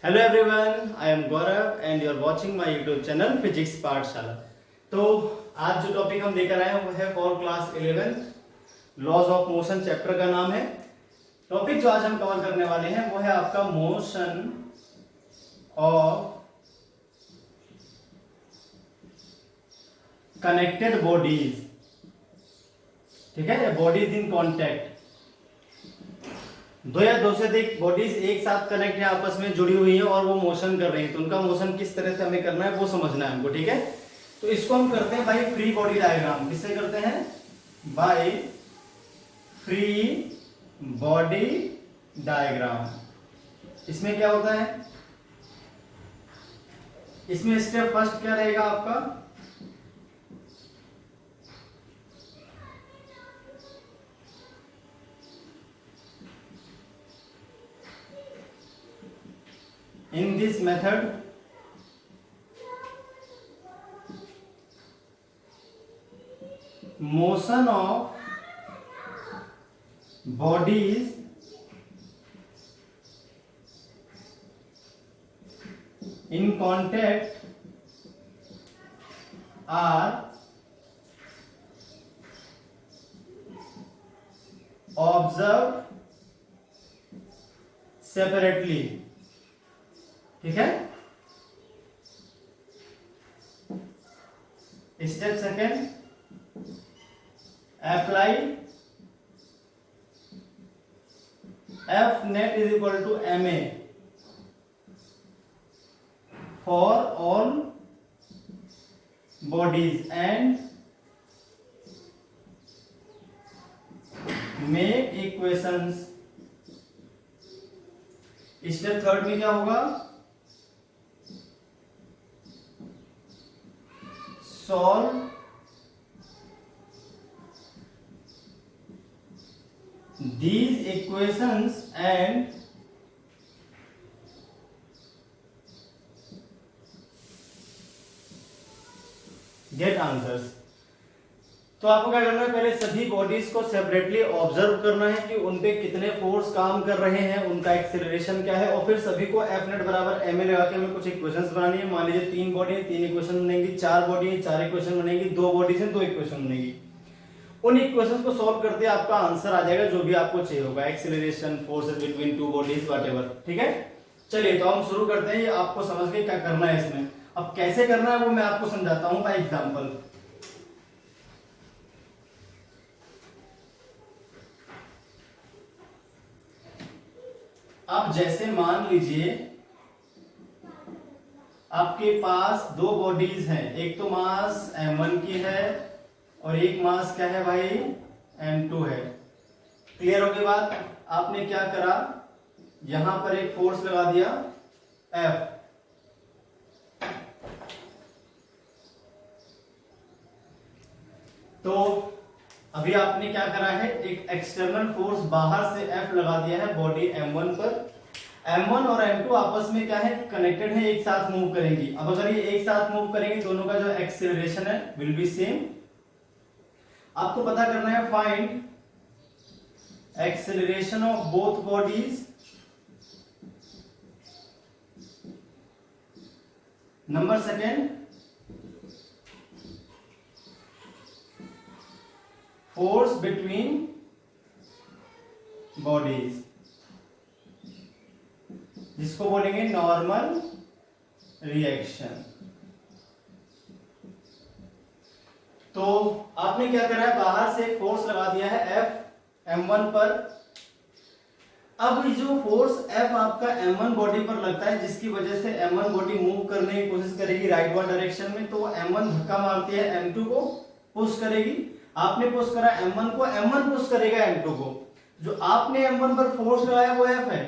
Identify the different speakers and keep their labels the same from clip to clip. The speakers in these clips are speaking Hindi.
Speaker 1: Hello everyone, I am Gaurav and you are watching my YouTube channel physics Pathshala. तो आज जो टॉपिक हम लेकर आए हैं वो है for class 11 laws of motion. Chapter का नाम है। टॉपिक जो आज हम कवर करने वाले हैं वो है आपका मोशन ऑफ कनेक्टेड बॉडीज। ठीक है, बॉडीज इन कॉन्टैक्ट। दो या दो से अधिक बॉडीज एक साथ कनेक्ट है, आपस में जुड़ी हुई है और वो मोशन कर रही है, तो उनका मोशन किस तरह से हमें करना है वो समझना है हमको। ठीक है, तो इसको हम करते हैं बाय फ्री बॉडी डायग्राम। किससे करते हैं? By free body diagram. इसमें क्या होता है? इसमें स्टेप फर्स्ट क्या रहेगा आपका? In this method, motion of bodies in contact are observed separately। ठीक है, step second, apply F net is equal to m a for all bodies and make equations. Step third में क्या होगा? solve these equations and get answers। तो आपको क्या करना है? पहले सभी बॉडीज को सेपरेटली ऑब्जर्व करना है कि उनपे कितने फोर्स काम कर रहे हैं, उनका एक्सेलरेशन क्या है, और फिर सभी को एफ नेट बराबर एम ए लगा के हमें कुछ इक्वेशंस बनानी है। मान लीजिए 3 बॉडी है, 3 इक्वेशन बनेंगी, 4 बॉडी है, 4 इक्वेशन बनेंगी, 2 बॉडीज है, 2 इक्वेशन बनेगी। उन इक्वेशंस को सॉल्व करते आपका आंसर आ जाएगा जो भी आपको चाहिए होगा, acceleration, forces between two bodies, whatever. ठीक है, चलिए तो हम शुरू करते हैं। ये आपको समझ के क्या करना है इसमें। अब कैसे करना है वो मैं आपको समझाता हूं बाय एग्जांपल। अब जैसे मान लीजिए आपके पास 2 बॉडीज हैं, एक तो मास m1 की है और एक मास क्या है भाई? m2 है। क्लियर हो गई बात? आपने क्या करा, यहां पर एक फोर्स लगा दिया F, तो अभी आपने क्या करा है, एक एक्सटर्नल फोर्स बाहर से F लगा दिया है बॉडी M1 पर। M1 और M2 आपस में क्या है? कनेक्टेड है, एक साथ मूव करेंगी। अब अगर ये एक साथ मूव करेंगे, दोनों का जो एक्सेलरेशन है विल बी सेम। आपको पता करना है find acceleration of both bodies. Number second, force between bodies, जिसको बोलेंगे नॉर्मल रिएक्शन। तो आपने क्या करा है, बाहर से एक फोर्स लगा दिया है F M1 पर। अब ये जो फोर्स F आपका M1 बॉडी पर लगता है, जिसकी वजह से M1 बॉडी मूव करने की कोशिश करेगी राइटवर्ड डायरेक्शन में, तो M1 धक्का मारती है, M2 को पुश करेगी। आपने पुश करा M1 को, M1 पुश करेगा M2 को। जो आपने M1 पर फोर्स लगाया वो F है,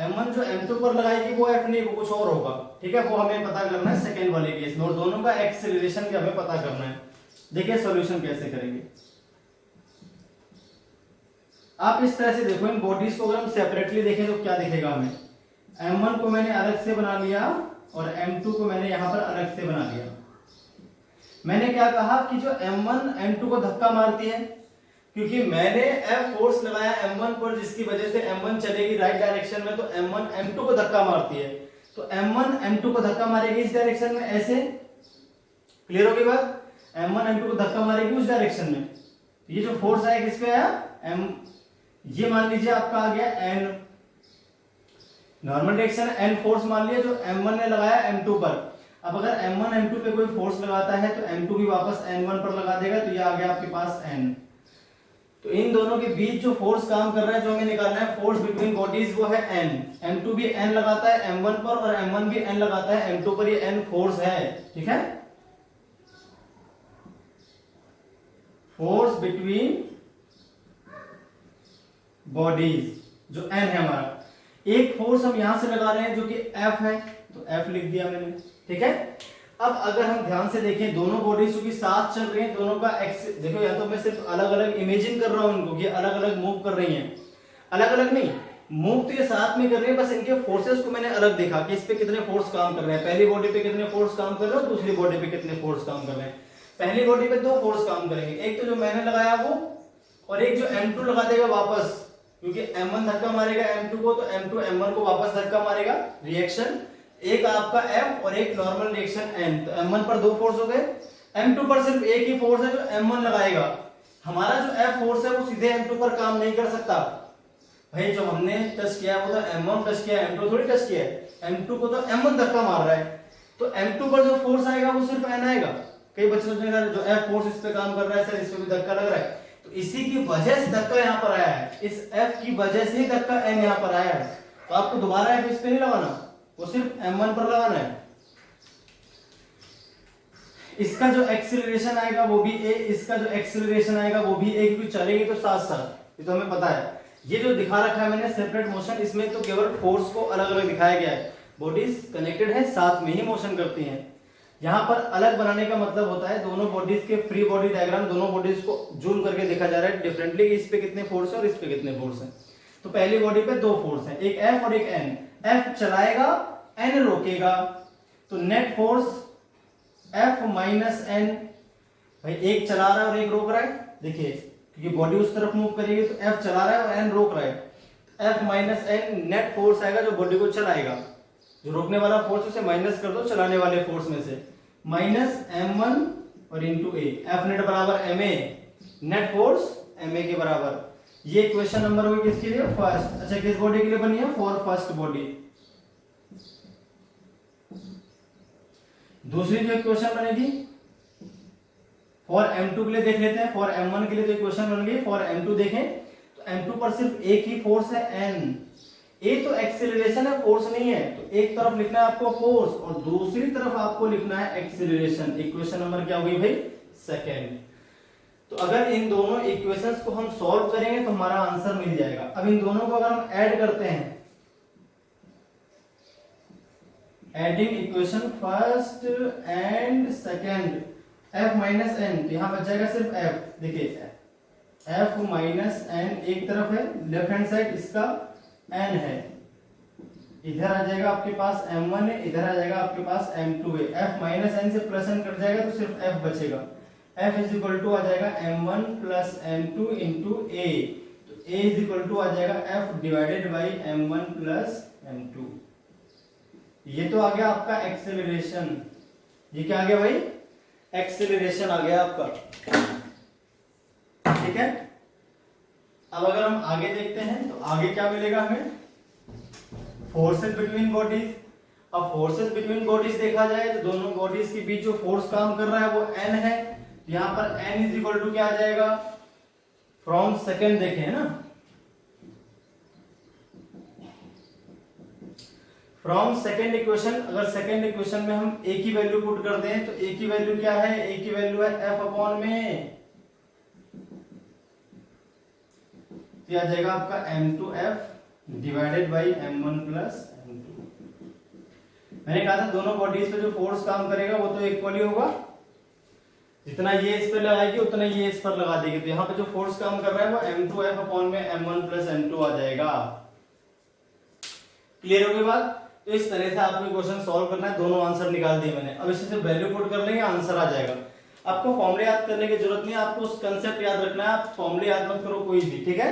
Speaker 1: M1 जो M2 पर लगाएगी वो F नहीं, वो कुछ और होगा। ठीक है, वो हमें पता करना है सेकेंड वाले केस में, और दोनों का एक्सेलरेशन भी हमें पता करना है। देखिए सॉल्यूशन कैसे करेंगे। आप इस तरह से देखो, इन बॉडीज को अगर हम सेपरेटली देखें तो क्या दिखेगा हमें? M1 को मैंने अलग से बना लिया और M2 को मैंने यहां पर अलग से बना लिया। मैंने क्या कहा कि जो M1 M2 को धक्का मारती है, क्योंकि मैंने F फोर्स लगाया M1 पर, जिसकी वजह से M1 चलेगी राइट डायरेक्शन में, तो M1 M2 को धक्का मारती है। तो तो M1 M2 को धक्का मारेगी इस डायरेक्शन में ऐसे, क्लियर होगी बात। M1 M2 को धक्का मारेगी उस डायरेक्शन में। ये जो फोर्स आया किस पे आया, M, ये मान लीजिए आपका आ गया N, normal direction N force मान लिया जो M1 ने लगाया M2 पर। अब अगर M1 M2 पे कोई फोर्स लगाता है तो M2 भी वापस N1 पर लगा देगा, तो ये आ गया आपके पास N। तो इन दोनों के बीच जो फोर्स काम कर रहा है, जो हमें निकालना है फोर्स बिटवीन बॉडीज, वो है N। M2 भी N लगाता है M1 पर और M1 भी N लगाता है M2 पर, ये N फोर्स है, ठीक है। फोर्स बिटवीन बॉडीज जो N है हमारा। एक फोर्स हम यहां से लगा रहे हैं जो कि F है, तो F लिख दिया मैंने, ठीक है। अब अगर हम ध्यान से देखें दोनों बॉडीज जो कि साथ चल रही हैं, दोनों का एक्स देखो, या तो मैं सिर्फ अलग अलग इमेजिन कर रहा हूं उनको कि अलग अलग मूव कर रही हैं, अलग अलग नहीं, मूव तो ये साथ में कर रही है, बस इनके फोर्सेस को मैंने अलग देखा कि इस पे कितने फोर्स काम कर रहे हैं, पहली बॉडी पे कितने फोर्स काम कर रहे हैं, दूसरी बॉडी पे कितने फोर्स काम कर रहे हैं। पहली बॉडी पे दो फोर्स काम करेंगे, एक तो जो मैंने लगाया वो, और एक जो M2 लगा देगा वापस, क्योंकि M1 धक्का मारेगा M2 को, तो M2 M1 को वापस धक्का मारेगा, रिएक्शन। एक आपका F और एक नॉर्मल रिएक्शन N, तो M1 पर दो फोर्स हो गए, M2 पर सिर्फ एक ही फोर्स है जो M1 लगाएगा। हमारा जो F फोर्स है वो सीधे M2 पर काम नहीं कर सकता भाई, जो हमने टच किया है वो तो M1 टच किया है, M2 थोड़ी टच किया है। M2 को तो M1 धक्का मार रहा है, तो M2 पर जो फोर्स आएगा वो सिर्फ N आएगा। कई बच्चे सोचेंगे जो F फोर्स इस पे काम कर रहा है सर, इस पे भी धक्का लग रहा है, तो इसी की वजह से धक्का यहाँ पर आया है, इस F की वजह से धक्का N यहाँ पर आया है। तो आपको दोबारा F इस पे नहीं लगाना, वो सिर्फ M1 पर लगाना है। इसका जो एक्सीलरेशन आएगा वो भी A, इसका जो एक्सीलरेशन आएगा वो भी A, क्योंकि चलेंगे तो साथ साथ, ये तो हमें पता है। ये जो दिखा रखा है मैंने सेपरेट मोशन, इसमें तो केवल फोर्स को अलग अलग दिखाया गया है, बॉडीज कनेक्टेड है, साथ में ही मोशन करती हैं। यहाँ पर अलग बनाने का मतलब होता है दोनों बॉडीज के फ्री बॉडी डायग्राम, दोनों बॉडीज को जूम करके देखा जा रहा है डिफरेंटली, इस पे कितने फोर्स है और इस पे कितने फोर्स है। तो पहली बॉडी पे दो फोर्स है, एक F और एक N। F चलाएगा, N रोकेगा, तो net force F minus N। भाई एक चला रहा है और एक रोक रहा है, देखिए क्योंकि बॉडी उस तरफ मूव करेगी तो F चला रहा है और N रोक रहा है। F minus N net force आएगा जो बॉडी को चलाएगा, जो रोकने वाला फोर्स उसे माइनस कर दो चलाने वाले फोर्स में से, माइनस M1 और इंटू A। F नेट बराबर MA, नेट फोर्स MA के बराबर। ये क्वेश्चन नंबर हुई किसके लिए, फर्स्ट। अच्छा किस बॉडी के लिए बनी है, फॉर फर्स्ट बॉडी। दूसरी जो इक्वेशन बनेगी फॉर M2 के लिए देख लेते हैं। फॉर M1 के लिए जो इक्वेशन बन गई, फॉर M2 देखें तो M2 पर सिर्फ एक ही फोर्स है N। A तो एक्सीलरेशन है, फोर्स नहीं है, तो एक तरफ लिखना है आपको फोर्स और दूसरी तरफ आपको लिखना है एक्सीलरेशन। इक्वेशन नंबर क्या होगी भाई, सेकेंड। तो अगर इन दोनों इक्वेशंस को हम सॉल्व करेंगे तो हमारा आंसर मिल जाएगा। अब इन दोनों को अगर हम ऐड करते हैं, adding equation first and second, F minus N, तो यहां बच जाएगा सिर्फ F। देखिए F माइनस N एक तरफ है, लेफ्ट हैंड साइड इसका N है, इधर आ जाएगा आपके पास M1 है, इधर आ जाएगा आपके पास M2 है। F माइनस N से प्लस N कट जाएगा तो सिर्फ F बचेगा। F इज इक्वल टू आ जाएगा M1 plus M2 into A, तो A इज इक्वल टू आ जाएगा F divided by M1 plus M2। ये तो आ गया आपका एक्सेलरेशन। ये क्या आ गया भाई, एक्सेलरेशन आ गया आपका, ठीक है। अब अगर हम आगे देखते हैं तो आगे क्या मिलेगा हमें, फोर्सेस बिटवीन बॉडीज। अब फोर्सेस बिटवीन बॉडीज देखा जाए तो दोनों बॉडीज के बीच जो फोर्स काम कर रहा है वो N है। यहां पर N इज इक्वल टू क्या आ जाएगा, फ्रॉम सेकेंड देखें है ना, फ्रॉम सेकेंड इक्वेशन। अगर सेकेंड इक्वेशन में हम A की वैल्यू पुट कर दें तो A की वैल्यू क्या है, A की वैल्यू है F अपॉन में, तो आ जाएगा आपका M2F divided by M1 plus M2। मैंने कहा था दोनों बॉडीज पे जो फोर्स काम करेगा वो तो इक्वली होगा, जितना ये इस पे लगाएगी उतना ये इस पर लगा देगी, तो यहाँ पे जो फोर्स काम कर रहा है वो M2F अपॉन में M1 प्लस M2 आ जाएगा। क्लियर होगी बात। तो इस तरह से आपको क्वेश्चन सॉल्व करना है, दोनों आंसर निकाल दिए मैंने। अब इससे वैल्यू पुट कर लेंगे, आंसर आ जाएगा। आपको फॉर्मूले याद करने की जरूरत नहीं है, आपको उस कंसेप्ट याद रखना है, आप फॉर्मूले याद मत करो कोई भी, ठीक है।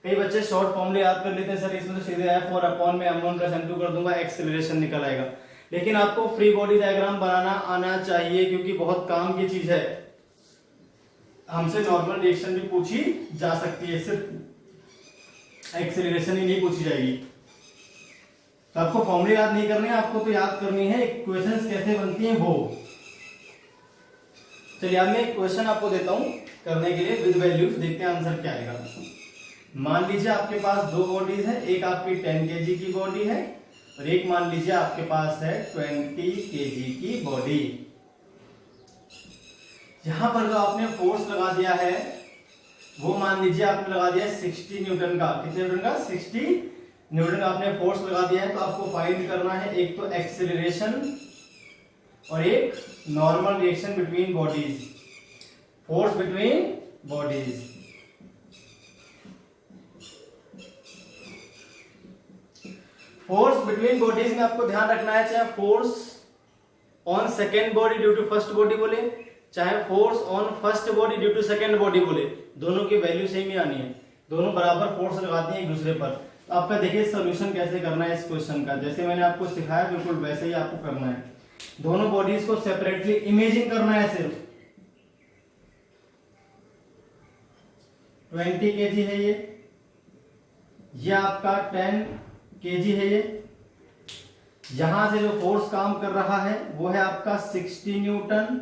Speaker 1: कई बच्चे शॉर्ट फॉर्मूले याद कर लेते हैं, सर इसमें तो सीधे F और अपॉन में m1 प्लस m2 कर दूंगा, एक्सेलरेशन निकल आएगा। लेकिन आपको फ्री बॉडी डायग्राम बनाना आना चाहिए, क्योंकि बहुत काम की चीज है। हमसे नॉर्मल रिएक्शन भी पूछी जा सकती है, सिर्फ एक्सेलरेशन ही नहीं पूछी जाएगी। तो आपको फॉर्मूले याद नहीं करने हैं, आपको तो याद करनी है इक्वेशंस कैसे बनती हैं वो। चलिए अब मैं एक क्वेश्चन आपको देता हूं करने के लिए विद वैल्यूज, देखते हैं आंसर क्या आएगा। मान लीजिए आपके पास दो बॉडीज है, एक आपकी 10 kg की बॉडी है और एक मान लीजिए आपके पास है 20 kg की बॉडी। यहां पर जो आपने फोर्स लगा दिया है वो मान लीजिए आपने लगा दिया है 60 न्यूटन का। कितने न्यूटन का? 60 न्यूटन का आपने फोर्स लगा दिया है। तो आपको फाइंड करना है एक तो एक्सेलरेशन और एक normal reaction between bodies, force between bodies. Force between bodies में आपको ध्यान रखना है, चाहे force on second body due to first body बोले, चाहे force on first body due to second body बोले, दोनों की वैल्यू सेम ही आनी है। दोनों बराबर फोर्स लगाती हैं एक दूसरे पर। तो आपका देखिए सोल्यूशन कैसे करना है इस क्वेश्चन का, जैसे मैंने आपको सिखाया बिल्कुल वैसे ही आपको करना है। दोनों बॉडीज को सेपरेटली इमेजिन करना है सिर्फ। 20 kg है ये आपका 10 kg है ये। यहां से जो फोर्स काम कर रहा है वो है आपका 60 न्यूटन,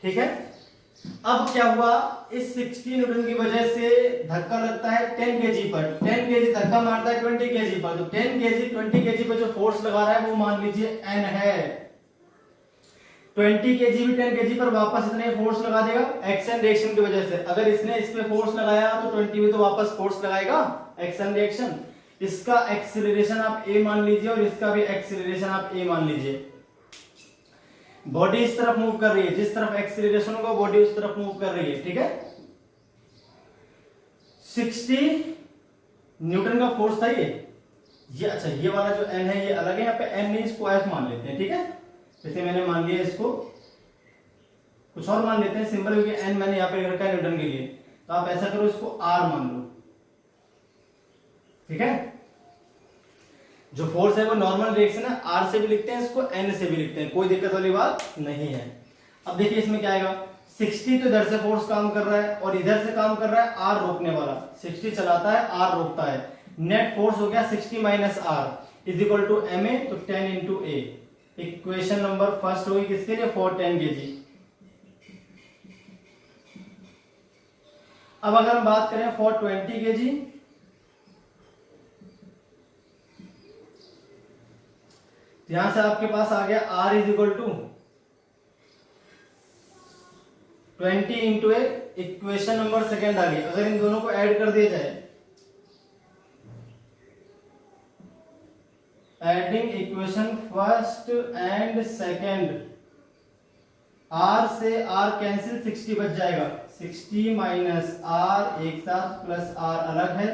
Speaker 1: ठीक है। अब क्या हुआ, इस 60 न्यूटन की वजह से धक्का लगता है 10 kg पर। 10 kg धक्का मारता है 20 kg पर, तो 10 kg 20 kg पर जो फोर्स लगा रहा है वो मान लीजिए n है। 20 kg भी 10 kg पर वापस इतने फोर्स लगा देगा एक्शन रिएक्शन की वजह से। अगर इसने इस पे फोर्स लगाया तो 20 भी तो वापस फोर्स लगाएगा, एक्शन रिएक्शन। इसका एक्सीलरेशन आप a मान लीजिए और इसका भी एक्सीलरेशन आप a मान लीजिए। बॉडी इस तरफ मूव कर रही है, जिस तरफ एक्सीलरेशन होगा बॉडी उस तरफ मूव कर रही है, ठीक है। 60 न्यूटन का फोर्स था ये अच्छा ये वाला जो n है ये अलग है, यहाँ पे n नहीं इसको f मान लेते हैं, ठीक है। जैसे मैंने मान लिया इसको कुछ और मान लेते हैं सिंपल, क्योंकि n मैंने यहाँ पे रखा है न्यूटन के लिए। तो आप ऐसा करो इसको r मान लो, ठीक है। जो फोर्स है वो नॉर्मल रिएक्शन है, r से भी लिखते हैं इसको, n से भी लिखते हैं, कोई दिक्कत वाली बात नहीं है। अब देखिए इसमें क्या आएगा, 60 तो इधर से फोर्स काम कर रहा है और इधर से काम कर रहा है r रोकने वाला। 60 चलाता है r रोकता है, नेट फोर्स हो गया 60 minus r is equal to ma, तो 10 into a। Equation number first होगी किसके लिए, फॉर 10 kg। अब अगर हम बात करें फॉर 20 kg, यहां से आपके पास आ गया r is equal to 20 into a. Equation number second आ गई। अगर इन दोनों को ऐड कर दिया जाए, adding equation first and second, r से r कैंसिल, 60 बच जाएगा। 60 माइनस r एक साथ प्लस r अलग है,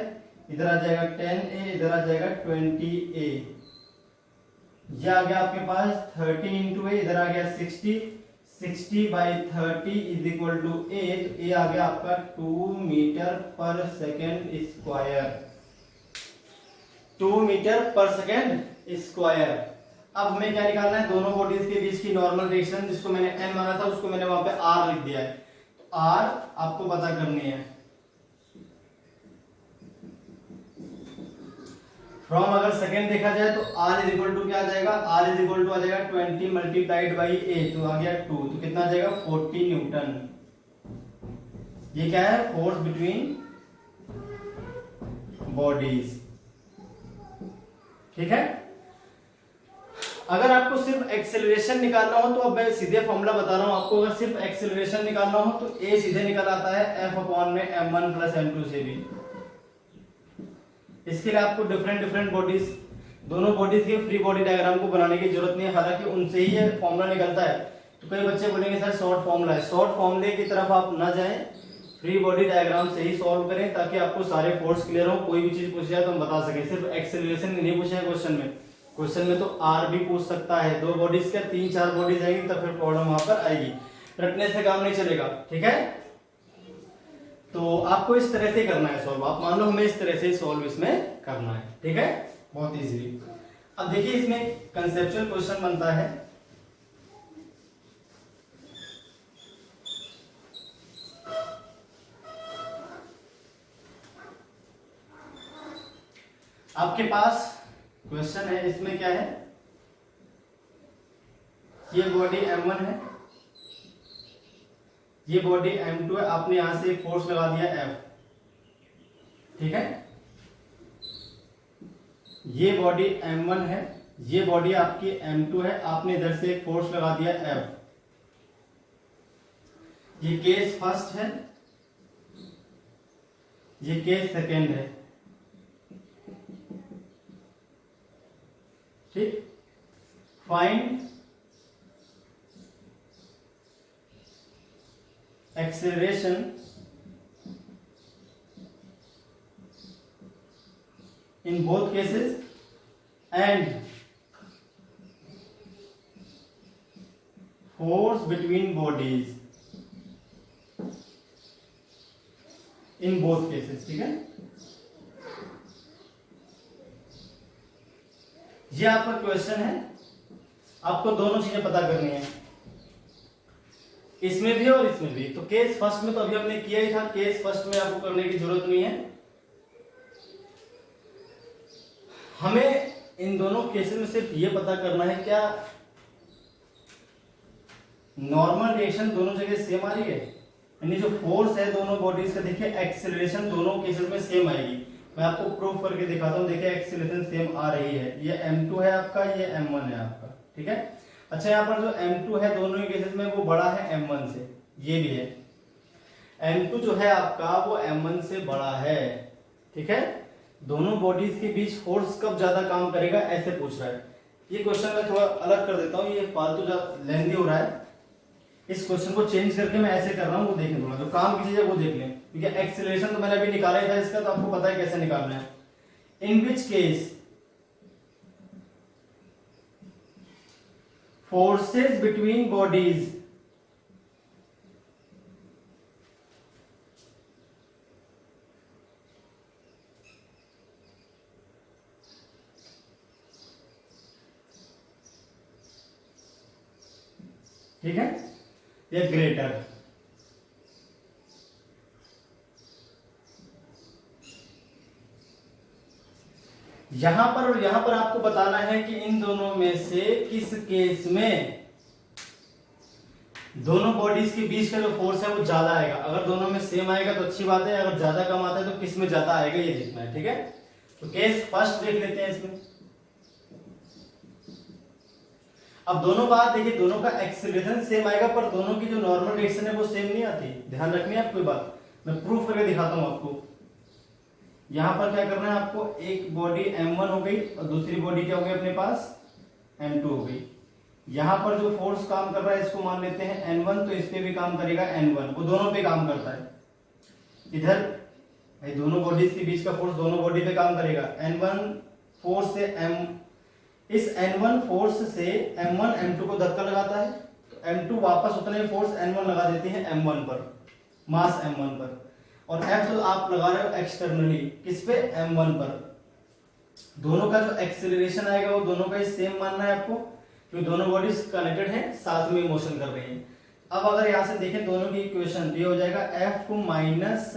Speaker 1: इधर आ जाएगा 10a, इधर आ जाएगा 20a। ये आ गया आपके पास 30 इंटू ए, इधर आ गया 60। 60 by 30 is equal to a, तो a आ गया आपका 2 meter per second square. 2 meter per second square. अब हमें क्या निकालना है, दोनों बॉडीज के बीच की नॉर्मल रिएक्शन, जिसको मैंने n माना था उसको मैंने वहां पे r लिख दिया है। तो r आपको पता करनी है। फ्रॉम अगर सेकेंड देखा जाए तो r इज इक्वल टू क्या आ जाएगा, r इज इक्वल टू आ जाएगा 20 मल्टीप्लाइड बाई a, तो आ गया 2, तो कितना आ जाएगा 40 न्यूटन। ये क्या है, फोर्स बिटवीन बॉडीज, ठीक है। अगर आपको सिर्फ एक्सेलरेशन निकालना हो तो अब मैं सीधे फॉर्मूला बता रहा हूं आपको। अगर सिर्फ एक्सेलरेशन निकालना हो तो a सीधे निकल आता है f अपॉन में m1 प्लस m2 से भी। इसके लिए आपको डिफरेंट बॉडीज, दोनों बॉडीज के फ्री बॉडी डायग्राम को बनाने की जरूरत नहीं है, हालांकि उनसे ही ये फॉर्मूला निकलता है। तो कई बच्चे बोलेंगे सर शॉर्ट फॉर्मूला है, शॉर्ट फॉर्मूले की तरफ आप ना जाएं, फ्री बॉडी डायग्राम से ही सॉल्व करें, ताकि आपको सारे फोर्स क्लियर हो। कोई भी चीज पूछ जाए तो हम बता सके। सिर्फ एक्सेलरेशन नहीं पूछा है क्वेश्चन में, क्वेश्चन में तो r भी पूछ सकता है। दो बॉडीज का 3-4 बॉडीज आएंगी तो फिर प्रॉब्लम वहां पर आएगी, रटने से काम नहीं चलेगा, ठीक है। तो आपको इस तरह से करना है सॉल्व। आप मान लो हमें इस तरह से सॉल्व इसमें करना है, ठीक है, बहुत इजीली। अब देखिए इसमें कंसेप्चुअल क्वेश्चन बनता है। आपके पास क्वेश्चन है, इसमें क्या है, ये बॉडी m1 है, ये बॉडी m2 है, आपने यहां से फोर्स लगा दिया F, ठीक है। ये बॉडी m1 है, ये बॉडी आपकी m2 है, आपने इधर से फोर्स लगा दिया F। ये केस फर्स्ट है, ये केस सेकेंड है, ठीक। Find acceleration in both cases and force between bodies in both cases, ठीक है। ये आपका क्वेश्चन है, आपको दोनों चीजें पता करनी है, इसमें भी और इसमें भी। तो केस फर्स्ट में तो अभी हमने किया ही था, केस फर्स्ट में आपको करने की जरूरत नहीं है। हमें इन दोनों केसेस में सिर्फ ये पता करना है क्या नॉर्मल रिएक्शन दोनों जगह सेम आ रही है, यानी जो फोर्स है दोनों बॉडीज का, देखिए एक्सेलरेशन दोनों केसेस में सेम आएगी। मैं आपको प्रूफ करके दिखाता हूँ, देखिए एक्सेलरेशन सेम आ रही है, ये m2 है आपका, ये m1 है आपका, ठीक है। अच्छा यहाँ पर जो m2 है दोनों ही केसेस में वो बड़ा है m1 से, ये भी है, m2 जो है आपका वो m1 से बड़ा है, ठीक है। दोनों बॉडीज के बीच फोर्स कब ज्यादा काम करेगा ऐसे पूछ रहा है। ये क्वेश्चन मैं थोड़ा अलग कर देता हूँ, ये फालतू लेंथी हो रहा है, इस क्वेश्चन को चेंज करके मैं ऐसे कर रहा हूँ, वो देखें थोड़ा, जो काम की चीज है वो देख लें, क्योंकि एक्सेलरेशन तो मैंने अभी निकाला ही था इसका, तो आपको पता है कैसे निकालना है। इन which case forces between bodies ठीक है, ये ग्रेटर, यहां पर और यहां पर आपको बताना है कि इन दोनों में से किस केस में दोनों बॉडीज के बीच का जो फोर्स है वो ज्यादा आएगा। अगर दोनों में सेम आएगा तो अच्छी बात है, अगर ज्यादा कम आता है तो किस में ज्यादा आएगा ये देखना है, ठीक है। तो केस फर्स्ट देख लेते हैं इसमें। अब दोनों बात देखिए, दोनों का एक्सेलरेशन सेम आएगा, पर दोनों की जो नॉर्मल डायरेक्शन है वो सेम नहीं आती, ध्यान रखनी है आपको बात, मैं प्रूफ करके दिखाता हूं आपको। यहां पर क्या करना है आपको, एक बॉडी m1 हो गई और दूसरी बॉडी क्या हो गई अपने पास m2 हो गई। यहां पर जो फोर्स काम कर रहा है इसको मान लेते हैं n1, तो इस पे भी काम करेगा n1, वो दोनों पे काम करता है। इधर दोनों बॉडीज के बीच का फोर्स दोनों बॉडी पे काम करेगा। n1 फोर्स से इस n1 फोर्स से m1 m2 को धक्का लगाता है, तो m2 वापस उतने फोर्स n1 लगा देती है m1 पर, मास m1 पर, और F तो आप लगा रहे हो एक्सटर्नली किस पे, m1 पर। दोनों का जो एक्सेलरेशन आएगा वो दोनों का ही सेम मानना है आपको, क्योंकि दोनों बॉडीज कनेक्टेड हैं, साथ में मोशन कर रही हैं। अब अगर यहां से देखें दोनों की इक्वेशन, तो ये हो जाएगा F minus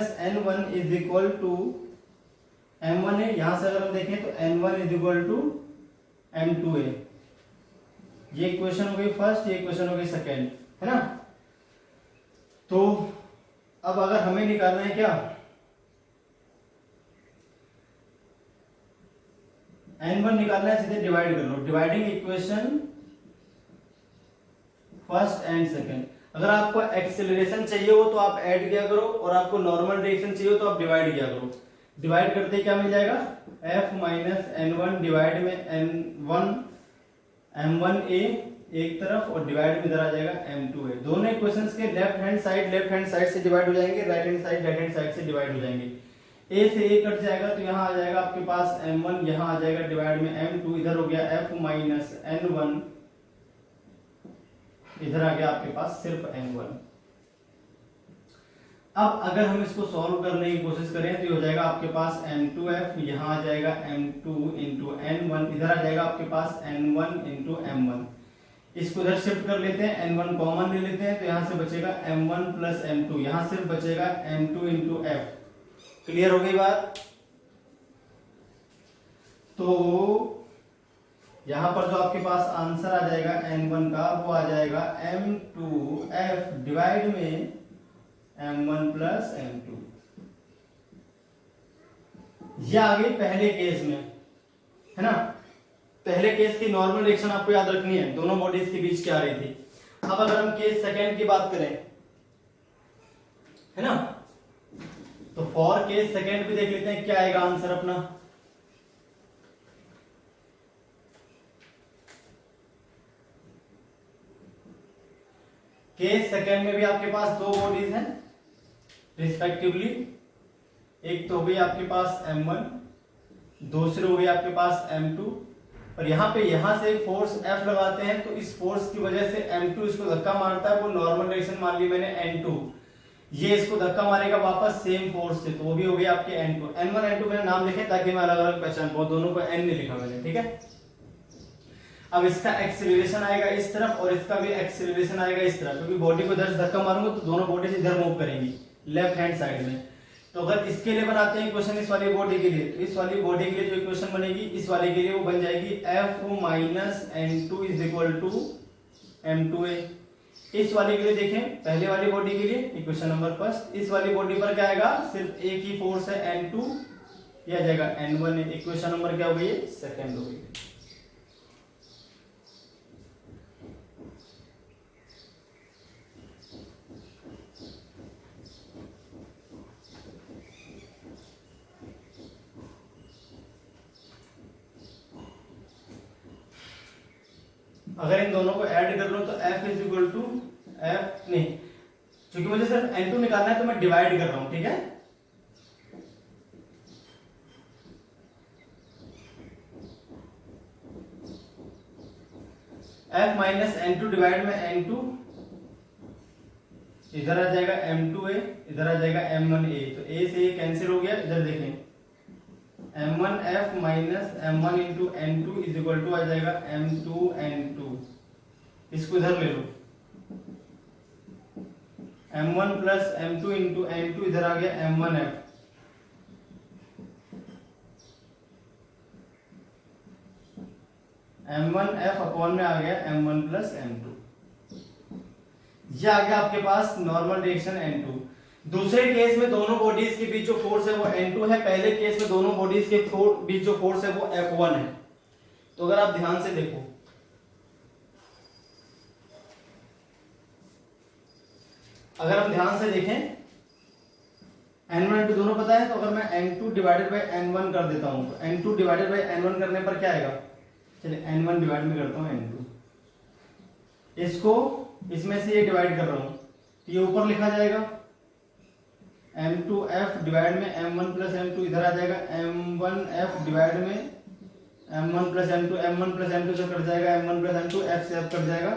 Speaker 1: n1 is equal to m1 है। यहां से अगर हम देखें तो n1 is equal to m2 है। ये इक्वेशन हो गई फर्स्ट, ये इक्वेशन हो गई सेकेंड, है ना। तो अब अगर हमें निकालना है क्या, n1 निकालना है, सीधे डिवाइड कर लो, dividing equation first and second. अगर आपको एक्सेलरेशन चाहिए हो तो आप ऐड किया करो, और आपको नॉर्मल डायरेक्शन चाहिए हो तो आप डिवाइड किया करो। डिवाइड करते क्या मिल जाएगा, F माइनस n1 डिवाइड में n1 m1 a एक तरफ, और डिवाइड में इधर आ जाएगा m2 है। दोनों इक्वेशंस के लेफ्ट हैंड साइड से डिवाइड हो जाएंगे, राइट हैंड साइड से डिवाइड हो जाएंगे। a से a कट जाएगा तो यहाँ आ जाएगा आपके पास m1, यहाँ आ जाएगा डिवाइड में m2, इधर हो गया F माइनस n1, इधर आ गया आपके पास सिर्फ m1, अब अगर हम इसको सॉल्व करने की कोशिश करें तो ये हो जाएगा आपके पास m2f, यहाँ आ जाएगा m2 इंटू n1, इधर आ जाएगा आपके पास n1 इंटू m1। इसको इधर शिफ्ट कर लेते हैं, n1 कॉमन ले लेते हैं, तो यहाँ से बचेगा m1 प्लस m2, यहाँ सिर्फ बचेगा m2 इंटू f। क्लियर हो गई बात? तो यहां पर जो आपके पास आंसर आ जाएगा n1 का, वो आ जाएगा m2f डिवाइड में m1 प्लस m2। यह आ गई पहले केस में, है ना। पहले केस की नॉर्मल रिएक्शन आपको याद रखनी है, दोनों बॉडीज के बीच क्या आ रही थी। अब अगर हम केस सेकेंड की बात करें, है ना, तो फॉर केस सेकेंड भी देख लेते हैं क्या आएगा आंसर अपना। केस सेकेंड में भी आपके पास दो बॉडीज हैं रिस्पेक्टिवली, एक तो हो गई आपके पास m1, दूसरी हो गई आपके पास m2, और यहाँ पे यहाँ से फोर्स F लगाते हैं, तो इस फोर्स की वजह से m2 इसको धक्का मारता है, वो नॉर्मल डायरेक्शन मान ली मैंने n2, ये इसको धक्का मारेगा वापस सेम फोर्स से, तो वो भी हो गई आपके n2। n1 n2 मैंने नाम लिखे ताकि मैं अलग अलग पहचान पाऊं, दोनों को n नहीं लिखा मैंने, ठीक है। अब इसका एक्सेलरेशन आएगा इस तरफ और इसका भी एक्सेलरेशन आएगा इस तरफ, क्योंकि बॉडी को इधर से धक्का मारूंगा तो दोनों बॉडी इधर मूव करेंगी लेफ्ट हैंड साइड में। तो अगर इसके लिए बनाते हैं इक्वेशन इस वाली बॉडी के लिए, तो इस वाली बॉडी के लिए जो इक्वेशन बनेगी इस वाले के लिए वो बन जाएगी F minus n2 is equal to m2a। इस वाले के लिए देखें, पहले वाली बॉडी के लिए इक्वेशन नंबर फर्स्ट, इस वाली बॉडी पर क्या आएगा, सिर्फ एक ही फोर्स है n2, यह आ जाएगा n1। इक्वेशन नंबर क्या हो गई, सेकंड हो गई। अगर इन दोनों को ऐड कर लो तो F is equal to F नहीं, क्योंकि मुझे सिर्फ n2 निकालना है तो मैं डिवाइड कर रहा हूं, ठीक है। F माइनस n2 डिवाइड में n2, इधर आ जाएगा m2a, इधर आ जाएगा m1a, तो a से a कैंसिल हो गया। इधर देखें m1f minus m1 into n2 is equal to आ जाएगा m2 n2, इसको इधर ले लो, m1 plus m2 into n2, इधर आ गया m1f, m1f अपॉन में आ गया m1 प्लस m2। यह आ गया आपके पास नॉर्मल डायरेक्शन n2। दूसरे केस में दोनों बॉडीज के बीच जो फोर्स है वो n2 है, पहले केस में दोनों बॉडीज के बीच जो फोर्स है वो F1 है। तो अगर आप ध्यान से देखो, अगर हम ध्यान से देखें n1 n2 दोनों पता है, तो अगर मैं n2 डिवाइडेड बाय n1 कर देता हूं, तो n2 डिवाइडेड बाय n1 करने पर क्या आएगा, चलिए n1 डिवाइड में करता हूं n2, इसको इसमें से ये डिवाइड कर रहा हूं, ये ऊपर लिखा जाएगा m2f डिवाइड में m1 प्लस m2, इधर आ जाएगा m1f डिवाइड में m1 plus m2, m1 plus m2 से कट जाएगा m1 प्लस m2, f से f कट जाएगा।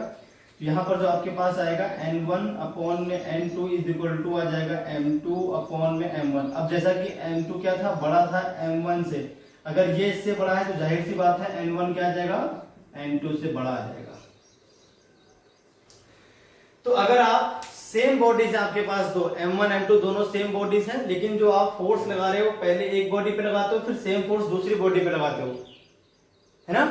Speaker 1: यहाँ पर जो आपके पास आएगा n1 अपॉन में n2 इज इक्वल टू आ जाएगा m2 अपॉन में m1। अब जैसा कि m2 क्या था, बड़ा था m1 से, अगर ये इससे बड़ा है तो जाहिर सी बात है n1 क्या आ जाएगा, n2 से बड़ा आ जाएगा। तो अगर आप सेम बॉडीज आपके पास दो m1 m2 दोनों सेम बॉडीज हैं, लेकिन जो आप फोर्स लगा रहे हो पहले एक बॉडी पे लगाते हो, फिर सेम फोर्स दूसरी बॉडी पे लगाते हो, है ना,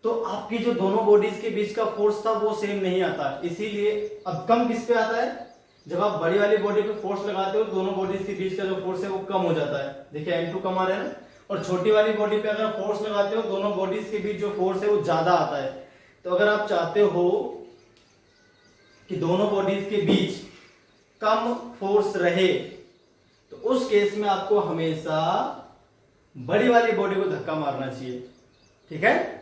Speaker 1: तो आपकी जो दोनों बॉडीज के बीच का फोर्स था वो सेम नहीं आता। इसीलिए अब कम किस पे आता है, जब आप बड़ी वाली बॉडी पे फोर्स लगाते हो दोनों बॉडीज के बीच का जो फोर्स है वो कम हो जाता है। देखिए m2 कम आ रहा है ना, और छोटी वाली बॉडी पे अगर फोर्स लगाते हो दोनों बॉडीज के बीच जो फोर्स है वो ज्यादा आता है। तो अगर आप चाहते हो कि दोनों बॉडीज के बीच कम फोर्स रहे, तो उस केस में आपको हमेशा बड़ी वाली बॉडी को धक्का मारना चाहिए, ठीक है।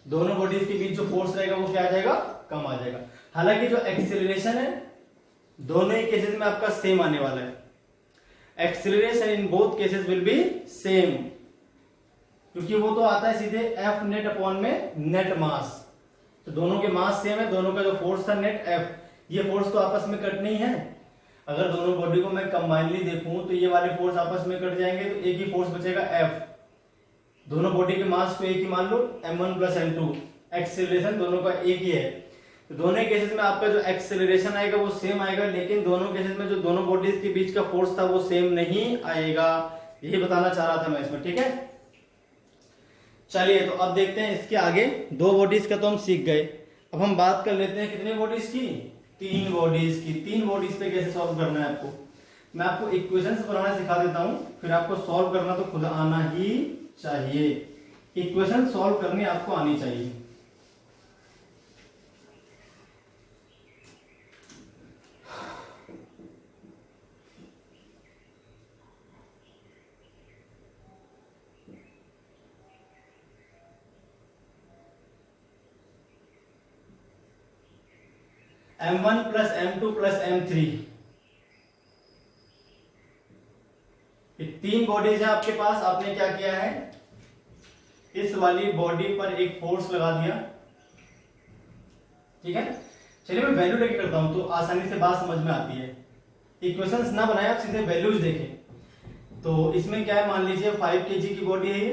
Speaker 1: दोनों बॉडीज के बीच जो फोर्स रहेगा वो क्या आ जाएगा, कम आ जाएगा। हालांकि जो एक्सेलरेशन है दोनों ही केसेस में आपका सेम आने वाला है, acceleration in both cases will be same, क्योंकि वो तो आता है सीधे F नेट अपॉन में नेट मास, तो दोनों के मास सेम है, दोनों का जो फोर्स था नेट F, ये फोर्स तो आपस में कट नहीं है। अगर दोनों बॉडी को मैं कंबाइनली देखूं तो ये वाले फोर्स आपस में कट जाएंगे, तो एक ही फोर्स बचेगा F। दोनों बॉडी के मास को एक ही मान लो m1 प्लस m2, एक्सेलरेशन दोनों का एक ही है। तो दोनों केसेस में आपका जो एक्सेलरेशन आएगा वो सेम आएगा, लेकिन दोनों केसेस में जो दोनों बॉडीज के बीच का फोर्स था वो सेम नहीं आएगा। यही बताना चाह रहा था मैं इसमें, ठीक है। चलिए तो अब देखते हैं इसके आगे। दो बॉडीज का तो हम सीख गए, अब हम बात कर लेते हैं कितने बॉडीज की, तीन बॉडीज की। तीन बॉडीज पे कैसे सॉल्व करना है आपको, मैं आपको इक्वेशंस बनाना सिखा देता हूं, फिर आपको सॉल्व करना तो खुद आना ही चाहिए। इक्वेशन सॉल्व करनी आपको आनी चाहिए। m1 plus m2 plus m3, ये तीन बॉडीज है आपके पास। आपने क्या किया है, इस वाली बॉडी पर एक फोर्स लगा दिया, ठीक है। चलिए मैं वैल्यू लेके करता हूं तो आसानी से बात समझ में आती है। इक्वेशंस ना बनाए, आप सीधे वैल्यूज देखें। तो इसमें क्या है, मान लीजिए 5 kg की बॉडी है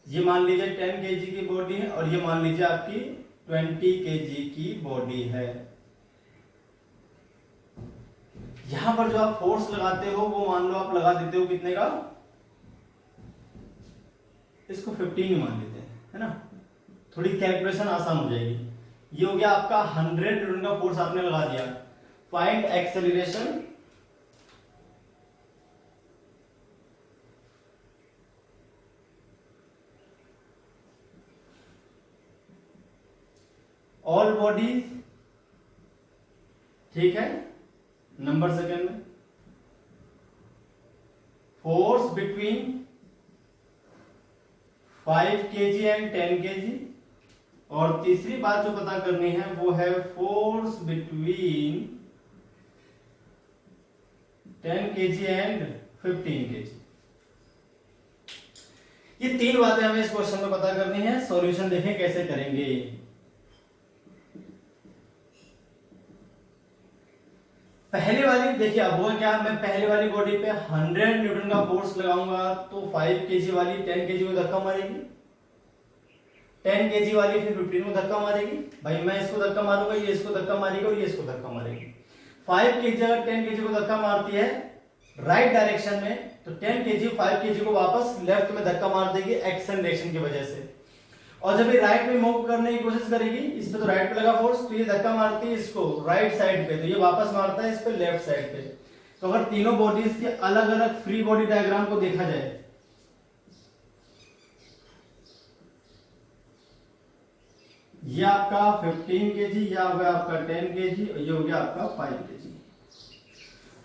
Speaker 1: ये मान लीजिए 10 kg की बॉडी है, और ये मान लीजिए आपकी 20 kg की बॉडी है। यहां पर जो आप फोर्स लगाते हो वो मान लो आप लगा देते हो कितने का, इसको 15 ही मान लेते हैं, है ना, थोड़ी कैलकुलेशन आसान हो जाएगी। ये हो गया आपका 100 न्यूटन का फोर्स आपने लगा दिया। फाइंड एक्सेलरेशन ऑल बॉडीज, ठीक है, नंबर सेकेंड में force between 5 kg and 10 kg, और तीसरी बात जो पता करनी है वो है force between 10 kg and 15 kg। ये तीन बातें हमें इस क्वेश्चन में पता करनी है। सॉल्यूशन देखें कैसे करेंगे। पहले वाली देखिए, अब हुआ क्या, मैं पहले वाली बॉडी पे 100 न्यूटन का फोर्स लगाऊंगा तो 5 kg वाली 10 kg को धक्का मारेगी, 10 kg वाली फिर 15 को धक्का मारेगी। भाई मैं इसको धक्का मारूंगा, ये इसको धक्का मारेगी और ये इसको धक्का मारेगी। 5 kg अगर 10 kg को धक्का मारती है राइट डायरेक्शन में, तो 10 kg 5 kg को वापस लेफ्ट में धक्का मार देगी एक्सेलरेशन की वजह से। और जब ये राइट में मूव करने की कोशिश करेगी, इस पे तो राइट पे लगा फोर्स, तो ये धक्का मारती है इसको राइट साइड पे, तो ये वापस मारता है इस पे लेफ्ट साइड पे। तो अगर तीनों बॉडीज के अलग अलग फ्री बॉडी डायग्राम को देखा जाए, ये आपका 15 kg, ये हो गया आपका 10 kg, और ये हो गया आपका 5 kg।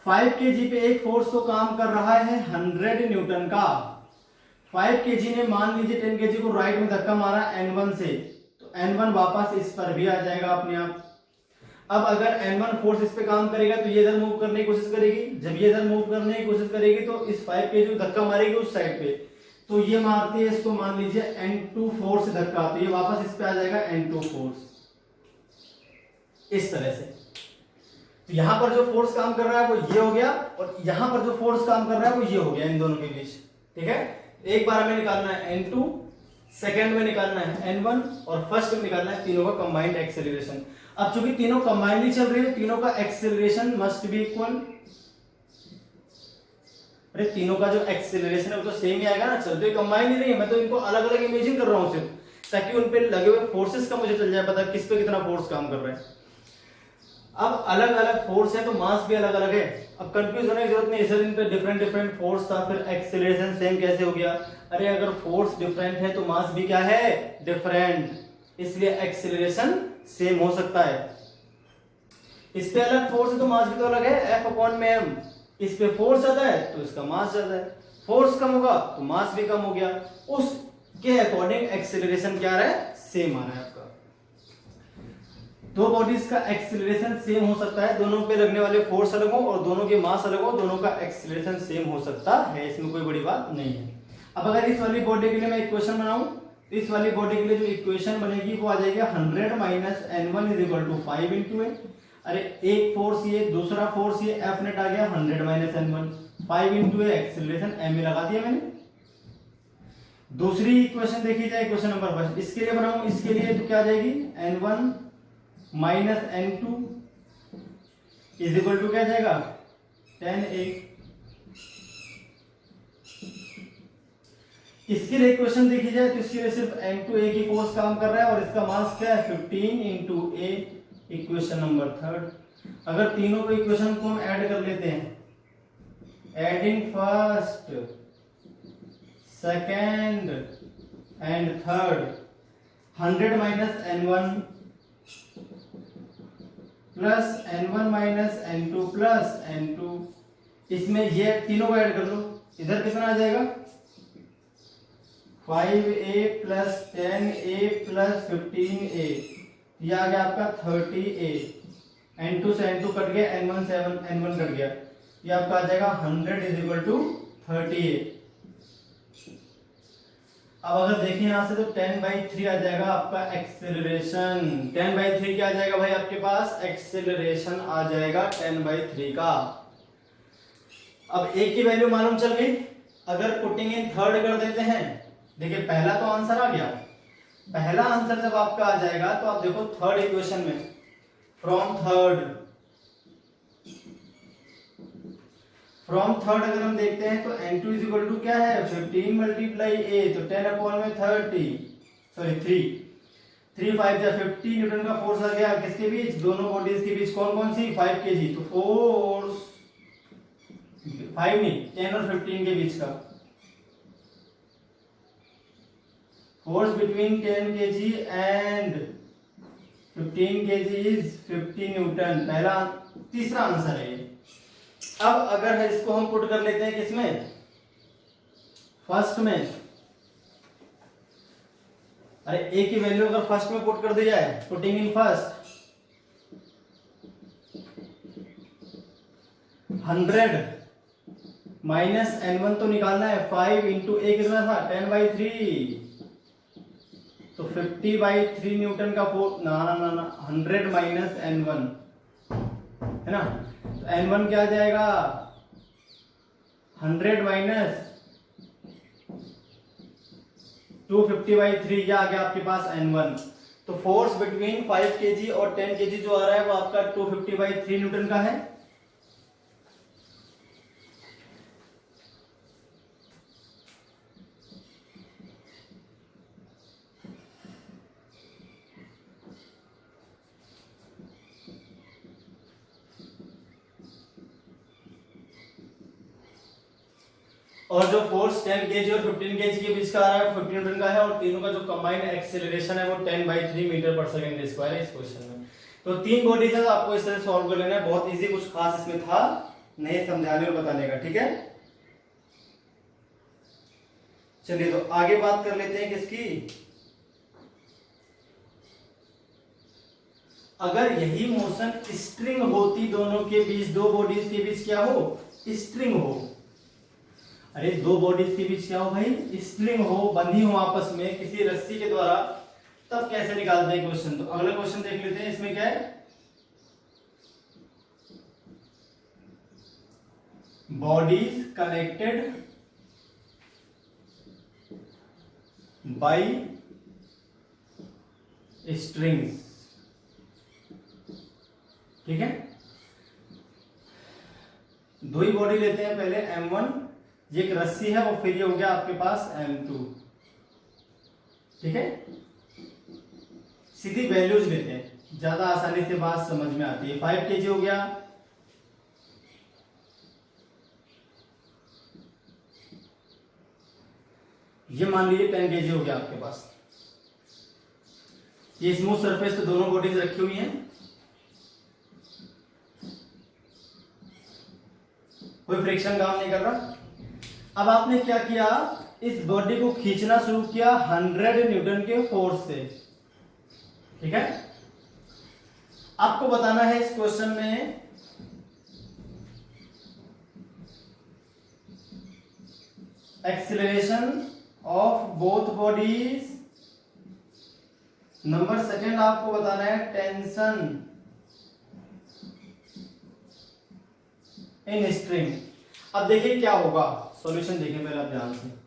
Speaker 1: 5 kg पे एक फोर्स तो काम कर रहा है 100 न्यूटन का। 5 kg ने मान लीजिए 10 kg को राइट में धक्का मारा N1 से, तो N1 वापस इस पर भी आ जाएगा अपने आप। अब अगर N1 फोर्स इस पे काम करेगा तो ये इधर मूव करने की कोशिश करेगी, जब ये इधर मूव करने की कोशिश करेगी तो इस 5 kg को धक्का मारेगी उस साइड पे, तो ये मारती है इसको मान लीजिए N2 फोर्स धक्का, तो ये वापस इस पे आ जाएगा N2 फोर्स, इस तरह से। तो यहां पर जो फोर्स काम कर रहा है वो ये हो गया, और यहां पर जो फोर्स काम कर रहा है वो ये हो गया, इन दोनों के बीच, ठीक है। एक बार हमें निकालना है N2, सेकंड में निकालना है N1, और फर्स्ट में निकालना है तीनों का कंबाइंड एक्सेलरेशन। अब चूंकि तीनों कंबाइंडली चल रही है, तीनों का एक्सेलरेशन मस्ट बी इक्वल। अरे तीनों का जो एक्सेलरेशन है वो तो सेम ही आएगा ना, चलते हुए कंबाइंड ही नहीं है, मैं तो इनको अलग अलग इमेजिन कर रहा हूं सिर्फ, ताकि उन पे लगे हुए फोर्सेस का मुझे चल जाए पता किस पे कितना फोर्स काम कर रहा है। अब अलग अलग फोर्स है तो मास भी अलग अलग है। अब कंफ्यूज होने की जरूरत नहीं, इस दिन पे डिफरेंट डिफरेंट फोर्स था, फिर एक्सेलरेशन सेम कैसे हो गया। अरे अगर फोर्स डिफरेंट है तो मास भी क्या है, डिफरेंट, इसलिए एक्सेलरेशन सेम हो सकता है। इस पे अलग फोर्स है तो मास भी तो अलग है, F/m। इस पे फोर्स ज्यादा है तो इसका मास ज्यादा है, फोर्स कम होगा तो मास भी कम हो गया, उसके अकॉर्डिंग एक्सेलरेशन क्या आ रहा है, सेम आ रहा है आपका। दो बॉडीज का एक्सेलरेशन सेम हो सकता है, दोनों पे लगने वाले फोर्स अलग हो और दोनों के मास अलग हो, दोनों का एक्सेलरेशन सेम हो सकता है, इसमें कोई बड़ी बात नहीं है। अब अगर इस वाली बॉडी के लिए मैं इक्वेशन बनाऊं, तो इस वाली बॉडी के लिए जो इक्वेशन बनेगी वो आ जाएगी 100 - N1 = 5 × a। अरे एक फोर्स ये, दूसरा फोर्स ये, F नेट आ गया 100 minus N1, 5 into acceleration M में लगा दिया मैंने। दूसरी इक्वेशन देखी जाए, इक्वेशन नंबर 1, इसके लिए बनाऊं, इसके लिए तो क्या आ जाएगी, N1 minus N2 is equal to क्या जाएगा 10A। इसके लिए इक्वेशन देखी जाए तो इसके लिए सिर्फ M2A की फोर्स काम कर रहा है और इसका मास क्या है 15 इंटू A, इक्वेशन नंबर 3। अगर तीनों को इक्वेशन को हम ऐड कर लेते हैं, adding first second and third, 100 minus N1 plus N1 minus N2 plus N2, इसमें ये तीनों को ऐड कर लो, इधर कितना आ जाएगा 5A plus 10A plus 15A, ये आ गया आपका 30A। N2 से N2 कट गया, N1 से N1 कट गया, ये आपका आ जाएगा 100 इज इक्वल टू 30A। अब अगर देखें यहां से तो 10/3 आ जाएगा आपका एक्सेलरेशन। 10/3 क्या आ जाएगा भाई आपके पास, एक्सेलरेशन आ जाएगा 10/3 का। अब A की वैल्यू मालूम चल गई। अगर पुटिंग इन थर्ड कर देते हैं, देखिए पहला तो आंसर आ गया, पहला आंसर जब आपका आ जाएगा तो आप देखो थर्ड इक्वेशन में, फ्रॉम थर्ड अगर हम देखते हैं तो N2 इज इक्वल टू क्या है 15 मल्टीप्लाई A, तो 10 अपॉन में 3 5 या 50 न्यूटन का फोर्स आ गया किसके बीच, दोनों बॉडीज के बीच, कौन कौन सी 5 kg, तो फोर्स 5 नहीं 10 और 15 के बीच का force between 10 kg and 15 kg is 50 Newton. पहला तीसरा आंसर है ये। अब अगर है इसको हम पुट कर लेते हैं किसमें, फर्स्ट में, अरे ए की वैल्यू अगर फर्स्ट में पुट कर दी जाए, putting in first 100 minus N1 तो निकालना है, 5 इंटू ए कितना था 10/3, तो 50/3 न्यूटन का फोर्स, ना 100 माइनस N1 है ना, तो N1 क्या आ जाएगा 100 माइनस 250/3, यह आ गया आपके पास N1। तो फोर्स बिटवीन 5 kg और 10 kg जो आ रहा है वो आपका 250/3 न्यूटन का है। और जो फोर्स 10 kg और 15 kg के बीच का आ रहा है 50 न्यूटन का है, और तीनों का जो कंबाइंड एक्सेलरेशन है वो 10/3 मीटर पर सेकंड स्क्वायर है इस क्वेश्चन में। तो तीन बॉडीज है, आपको इस तरह सॉल्व कर लेना है, बहुत इजी, कुछ खास इसमें था नहीं समझाने और बताने का, ठीक है। चलिए तो आगे बात कर लेते हैं किसकी, अगर यही मोशन स्ट्रिंग होती, दोनों के बीच, दो बॉडीज के बीच क्या हो, स्ट्रिंग हो, अरे दो बॉडीज के बीच क्या हो भाई, स्ट्रिंग हो, बंधी हो आपस में किसी रस्सी के द्वारा, तब कैसे निकालते हैं क्वेश्चन। तो अगला क्वेश्चन देख लेते हैं, इसमें क्या है, बॉडीज कनेक्टेड बाय स्ट्रिंग्स, ठीक है। दो ही बॉडी लेते हैं, पहले M1, ये एक रस्सी है, वो फिर ये हो गया आपके पास M2, ठीक है। सीधी वैल्यूज लेते हैं, ज्यादा आसानी से बात समझ में आती है। 5 kg हो गया, ये मान लीजिए 10 kg हो गया आपके पास। ये स्मूथ सरफेस पे दोनों बॉडीज रखी हुई हैं, कोई फ्रिक्शन काम नहीं कर रहा। अब आपने क्या किया, इस बॉडी को खींचना शुरू किया 100 न्यूटन के फोर्स से, ठीक है। आपको बताना है इस क्वेश्चन में acceleration of both bodies, number second आपको बताना है टेंशन इन स्ट्रिंग। अब देखिए क्या होगा, सॉल्यूशन देखिए पहले आप ध्यान से।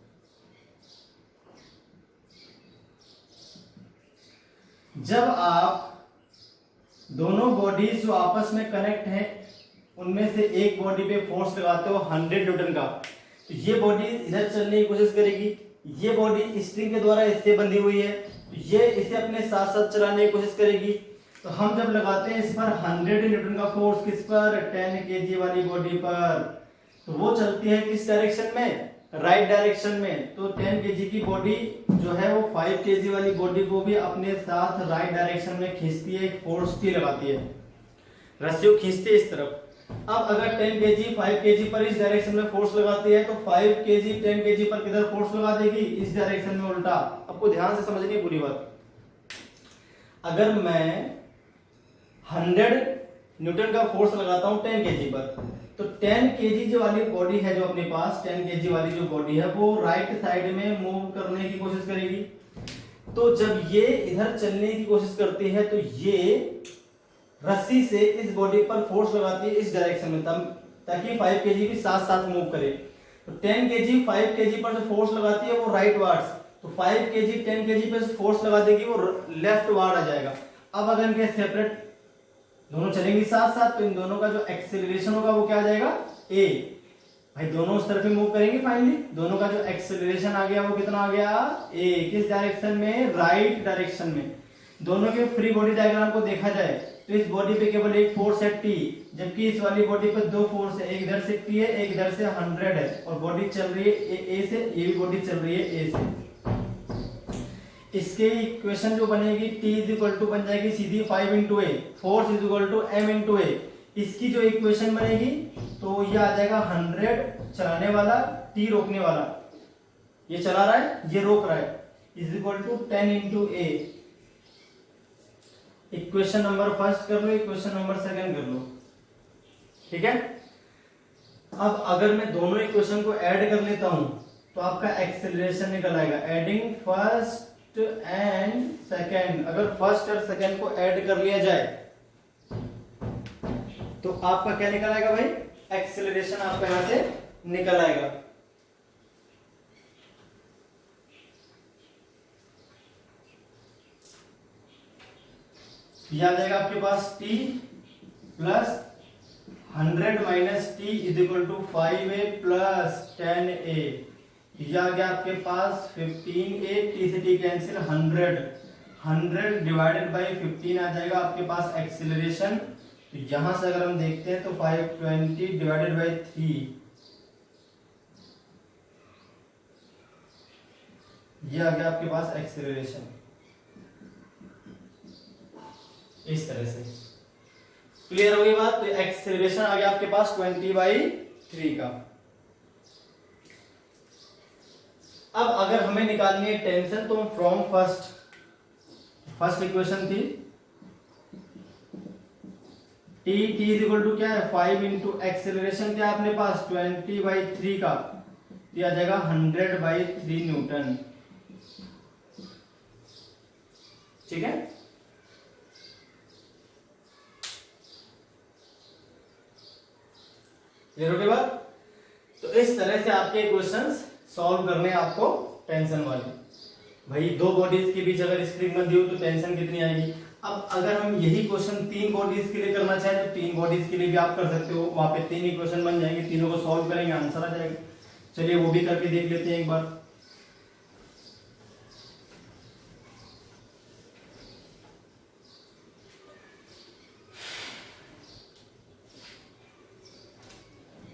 Speaker 1: जब आप दोनों बॉडीज जो आपस में कनेक्ट हैं उनमें से एक बॉडी पे फोर्स लगाते हो 100 न्यूटन का, तो ये बॉडी इधर चलने की कोशिश करेगी, ये बॉडी स्ट्रिंग के द्वारा इससे बंधी हुई है, तो ये इसे अपने साथ साथ चलाने की कोशिश करेगी। तो हम जब लगाते हैं इस पर 100 न्यूटन का फोर्स, किस पर, 10 केजी वाली बॉडी पर, तो वो चलती है किस डायरेक्शन में, राइट डायरेक्शन में। तो 10 केजी की बॉडी जो है वो 5 केजी वाली बॉडी को भी अपने साथ राइट डायरेक्शन में खींचती है, फोर्स टी लगाती है, रस्सी को खींचती है इस तरफ। अब अगर 10 केजी 5 केजी पर इस डायरेक्शन में फोर्स लगाती है, तो 5 केजी 10 केजी पर किधर फोर्स लगा देगी, इस डायरेक्शन में उल्टा। आपको ध्यान से समझनी है पूरी बात। अगर मैं 100 न्यूटन का फोर्स लगाता हूं 10 केजी पर, तो 10 केजी जो वाली बॉडी है जो अपने पास 10 केजी वाली जो बॉडी है वो राइट साइड में मूव करने की कोशिश करेगी। तो जब ये इधर चलने की कोशिश करती है तो ये रस्सी से इस बॉडी पर फोर्स लगाती है इस डायरेक्शन में, ताकि 5 केजी भी साथ साथ मूव करे। तो 10 केजी 5 केजी पर जो फोर्स लगाती है वो राइट वार्ड्स, तो 5 केजी 10 केजी पे फोर्स लगा देगी वो लेफ्ट वार्ड आ जाएगा। अब अगर इनके सेपरेट दोनों चलेंगी साथ साथ, तो इन दोनों का जो एक्सेलरेशन होगा वो क्या आ जाएगा, ए। भाई दोनों उस तरफ ही मूव करेंगे, फाइनली दोनों का जो एक्सेलरेशन आ गया वो कितना आ गया, ए। किस डायरेक्शन में, राइट डायरेक्शन में। दोनों के फ्री बॉडी डायग्राम को देखा जाए तो इस बॉडी पे केवल एक फोर्स है टी, जबकि इस वाली बॉडी पे दो फोर्स है, एक इधर से टी है, एक इधर से 100 है, और बॉडी चल रही है ए से, ये भी बॉडी चल रही है ए से। इसके इक्वेशन जो बनेगी T इज इक्वल टू बन जाएगी सीधी 5 into a, force is equal to m into a. इसकी जो इक्वेशन बनेगी तो ये आ जाएगा 100 चलाने वाला, T रोकने वाला, ये चला रहा है ये रोक रहा है, is equal to 10 into a. Equation number first कर लो, इक्वेशन नंबर सेकंड कर लो, ठीक है। अब अगर मैं दोनों इक्वेशन को ऐड कर लेता हूं तो आपका एक्सेलरेशन निकल आएगा, एडिंग फर्स्ट एंड सेकंड। अगर फर्स्ट और सेकंड को ऐड कर लिया जाए तो आपका क्या निकल आएगा भाई, एक्सेलरेशन आपका यहां से निकल आएगा। यह आ जाएगा आपके पास t plus 100 minus T is equal to 5a plus 10a। यह आ गया आपके पास 15a, टी से टी कैंसिल, 100 डिवाइडेड बाई 15 आ जाएगा आपके पास एक्सेलरेशन। तो यहां से अगर हम देखते हैं तो 520 डिवाइडेड बाई 3, यह आ गया आपके पास एक्सेलरेशन इस तरह से। क्लियर हो गई बात। तो एक्सेलरेशन आ गया आपके पास 20/3 का। अब अगर हमें निकालनी है टेंशन तो फ्रॉम फर्स्ट इक्वेशन थी टी इज इक्वल टू क्या है 5 इंटू एक्सेलरेशन क्या है अपने पास 20/3 का, ये आ जाएगा 100/3 न्यूटन, ठीक है। क्लियर हो गई बात। तो इस तरह से आपके क्वेश्चंस सॉल्व करने आपको टेंशन वाली। भाई दो बॉडीज के बीच अगर स्प्रिंग बंधी हो तो टेंशन कितनी आएगी। अब अगर हम यही क्वेश्चन 3 बॉडीज के लिए करना चाहें तो 3 बॉडीज के लिए भी आप कर सकते हो, वहां पे 3 इक्वेशन बन जाएंगे, तीनों को सॉल्व करेंगे आंसर आ जाएगा। चलिए वो भी करके देख लेते हैं एक बार।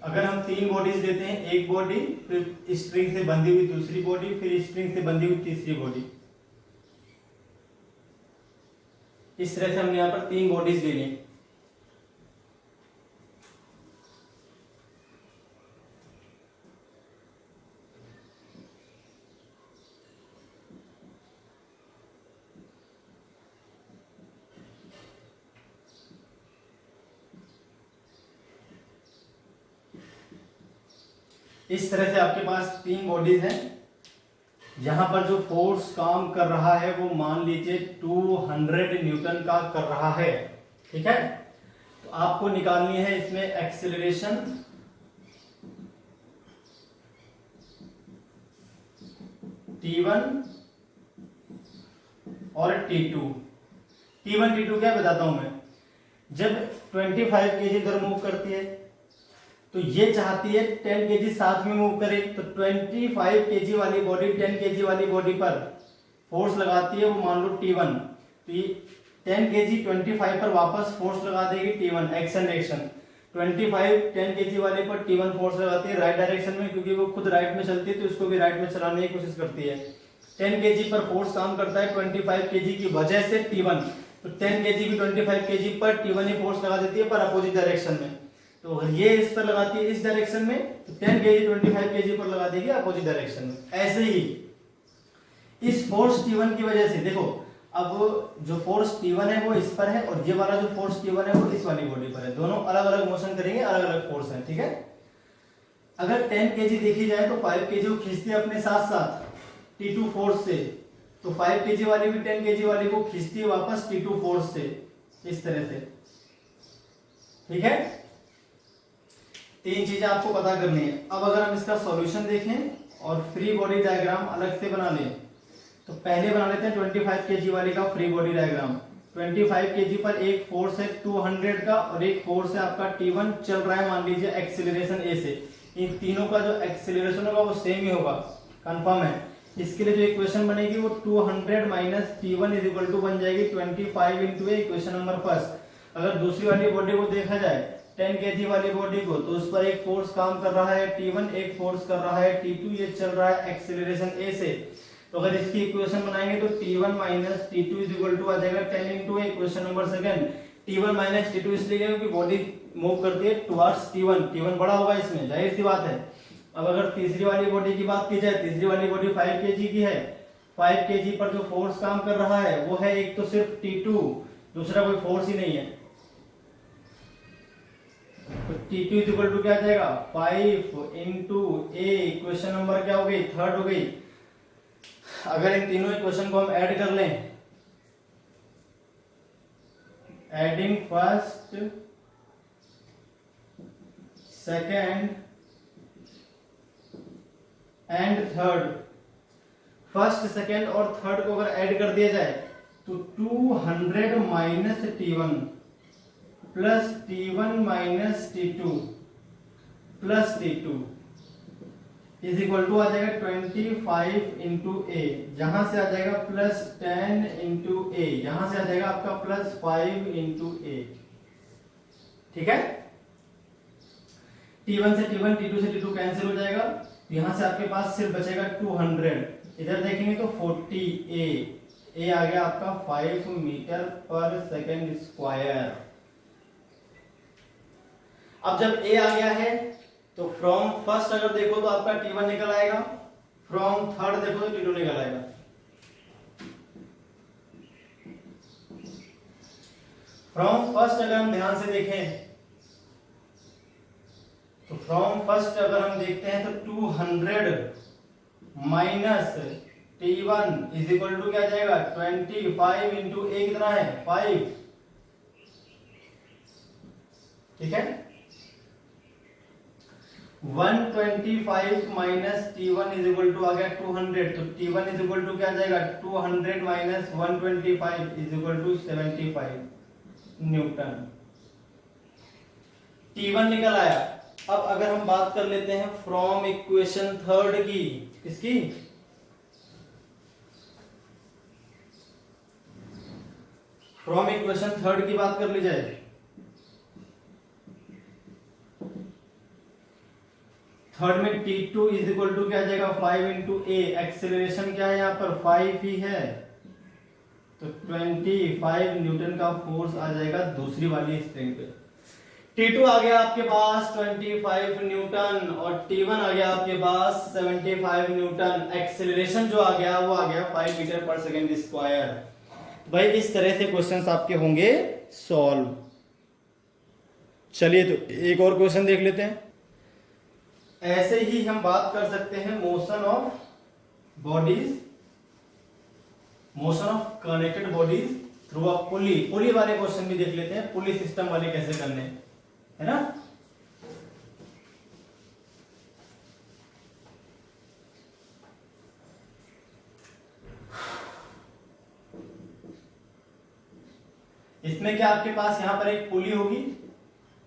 Speaker 1: अगर हम 3 बॉडीज देते हैं, एक बॉडी फिर स्प्रिंग से बंधी हुई दूसरी बॉडी फिर स्प्रिंग से बंधी हुई तीसरी बॉडी, इस तरह से हमने यहां पर 3 बॉडीज ले ली। इस तरह से आपके पास 3 बॉडीज हैं। यहां पर जो फोर्स काम कर रहा है वो मान लीजिए 200 न्यूटन का कर रहा है, ठीक है। तो आपको निकालनी है इसमें एक्सेलरेशन T1 और T2। T1 T2 क्या बताता हूं मैं। जब 25 kg इधर मूव करती है तो ये चाहती है 10 kg साथ में मूव करे, तो 25 kg वाली बॉडी 10 kg वाली बॉडी पर फोर्स लगाती है, वो मान लो T1। तो ये 10 kg 25 पर वापस फोर्स लगा देगी T1, एक्शन रिएक्शन। 25 10 kg वाले पर T1 फोर्स लगाती है राइट डायरेक्शन में, क्योंकि वो खुद राइट में चलती है तो उसको भी राइट में चलाने की कोशिश करती है। 10 kg पर फोर्स काम करता है 25 kg की वजह से T1, तो 10 kg भी 25 kg पर T1 ही फोर्स लगा देती है पर अपोजिट डायरेक्शन में। तो ये इस पर लगाती है इस डायरेक्शन में, तो 10 kg 25 kg पर लगा देगी अपोजिट डायरेक्शन में। ऐसे ही इस फोर्स T1 की वजह से देखो, अब जो फोर्स T1 है वो इस पर है और ये वाला जो फोर्स T1 है वो इस वाली बॉडी पर है, दोनों अलग अलग मोशन करेंगे, अलग अलग फोर्स है, ठीक है। अगर 10 kg देखी जाए तो 5 kg को खींचती है अपने साथ साथ T2 फोर्स से, तो 5 kg वाली भी 10 kg वाली को खींचती है वापस T2 फोर्स से, इस तरह से, ठीक है। तीन चीजें आपको पता करनी है। अब अगर हम इसका सॉल्यूशन देखें और फ्री बॉडी डायग्राम अलग से बना लें, तो पहले बना लेते हैं 25 kg वाली का फ्री बॉडी डायग्राम। 25 kg पर एक फोर्स है 200 का और एक फोर्स है आपका T1 चल रहा है, मान लीजिए एक्सीलरेशन A से। इन तीनों का जो एक्सीलरेशन होगा वो सेम ही होगा, कंफर्म है। इसके लिए जो इक्वेशन बनेगी वो 200 minus T1 is equal to बन जाएगी 25 into a, equation number first. अगर दूसरी वाली बॉडी को देखा जाए 10 kg वाली बॉडी को, तो उस पर एक फोर्स काम कर रहा है T1, एक फोर्स कर रहा है T2, ये चल रहा है एक्सीलरेशन A से। तो अगर इसकी इक्वेशन बनाएंगे तो T1 minus T2 is equal to आ जाएगा 10 into a, equation number second. T1 minus T2 इसलिए क्योंकि बॉडी मूव करती है टुवर्ड्स T1, T1 बड़ा होगा इसमें, जाहिर सी बात है। अब अगर तीसरी वाली बॉडी की बात की जाए, तीसरी वाली बॉडी 5 kg की है, 5 kg पर जो फोर्स काम कर रहा है वो है एक तो सिर्फ T2, दूसरा कोई फोर्स ही नहीं है। तो T2 इज इक्वल टू क्या आ जाएगा 5 इंटू ए, इक्वेशन नंबर क्या हो गई, थर्ड हो गई। अगर इन तीनों इक्वेशन को हम ऐड कर लें, adding first second and third, first second और थर्ड को अगर ऐड कर दिया जाए तो 200 minus T1 plus T1 minus T2 plus T2 is equal to आ जाएगा 25 इंटू ए, जहां से आ जाएगा प्लस 10 इंटू ए, यहां से आ जाएगा आपका प्लस 5 इंटू ए, ठीक है। T1 से T1, T2 से T2 कैंसिल हो जाएगा, यहां से आपके पास सिर्फ बचेगा 200। इधर देखेंगे तो 40 ए आ गया आपका 5 मीटर पर सेकेंड स्क्वायर। अब जब ए आ गया है तो फ्रॉम फर्स्ट अगर देखो तो आपका T1 निकल आएगा, फ्रॉम थर्ड देखो तो T2 निकल आएगा। फ्रॉम फर्स्ट अगर हम ध्यान से देखें तो फ्रॉम फर्स्ट अगर हम देखते हैं तो 200 minus T1 is equal to क्या जाएगा 25 इंटू ए कितना है 5, ठीक है। 125 minus T1 is equal to आ गया 200, तो T1 इज इक्वल टू क्या जाएगा 200 minus 125 is equal to 75 newton. T1 निकल आया। अब अगर हम बात कर लेते हैं फ्रॉम इक्वेशन थर्ड की, किसकी, फ्रॉम इक्वेशन थर्ड की बात कर ली जाए, थर्ड में T2 इज इक्वल टू क्या आ जाएगा 5 इंटू ए, एक्सेलरेशन क्या है यहाँ पर 5 ही है, तो 25 न्यूटन का फोर्स आ जाएगा दूसरी वाली स्प्रिंग पे। T2 आ गया आपके पास 25 न्यूटन और T1 आ गया आपके पास 75 न्यूटन। एक्सेलरेशन जो आ गया वो आ गया 5 मीटर पर सेकेंड स्क्वायर। भाई इस तरह से क्वेश्चंस आपके होंगे सॉल्व। चलिए तो एक और क्वेश्चन देख लेते हैं। ऐसे ही हम बात कर सकते हैं motion of bodies, motion of connected bodies through a pulley. Pulley वाले क्वेश्चन भी देख लेते हैं, पुली सिस्टम वाले कैसे करने, है ना। इसमें क्या आपके पास यहाँ पर एक पुली होगी,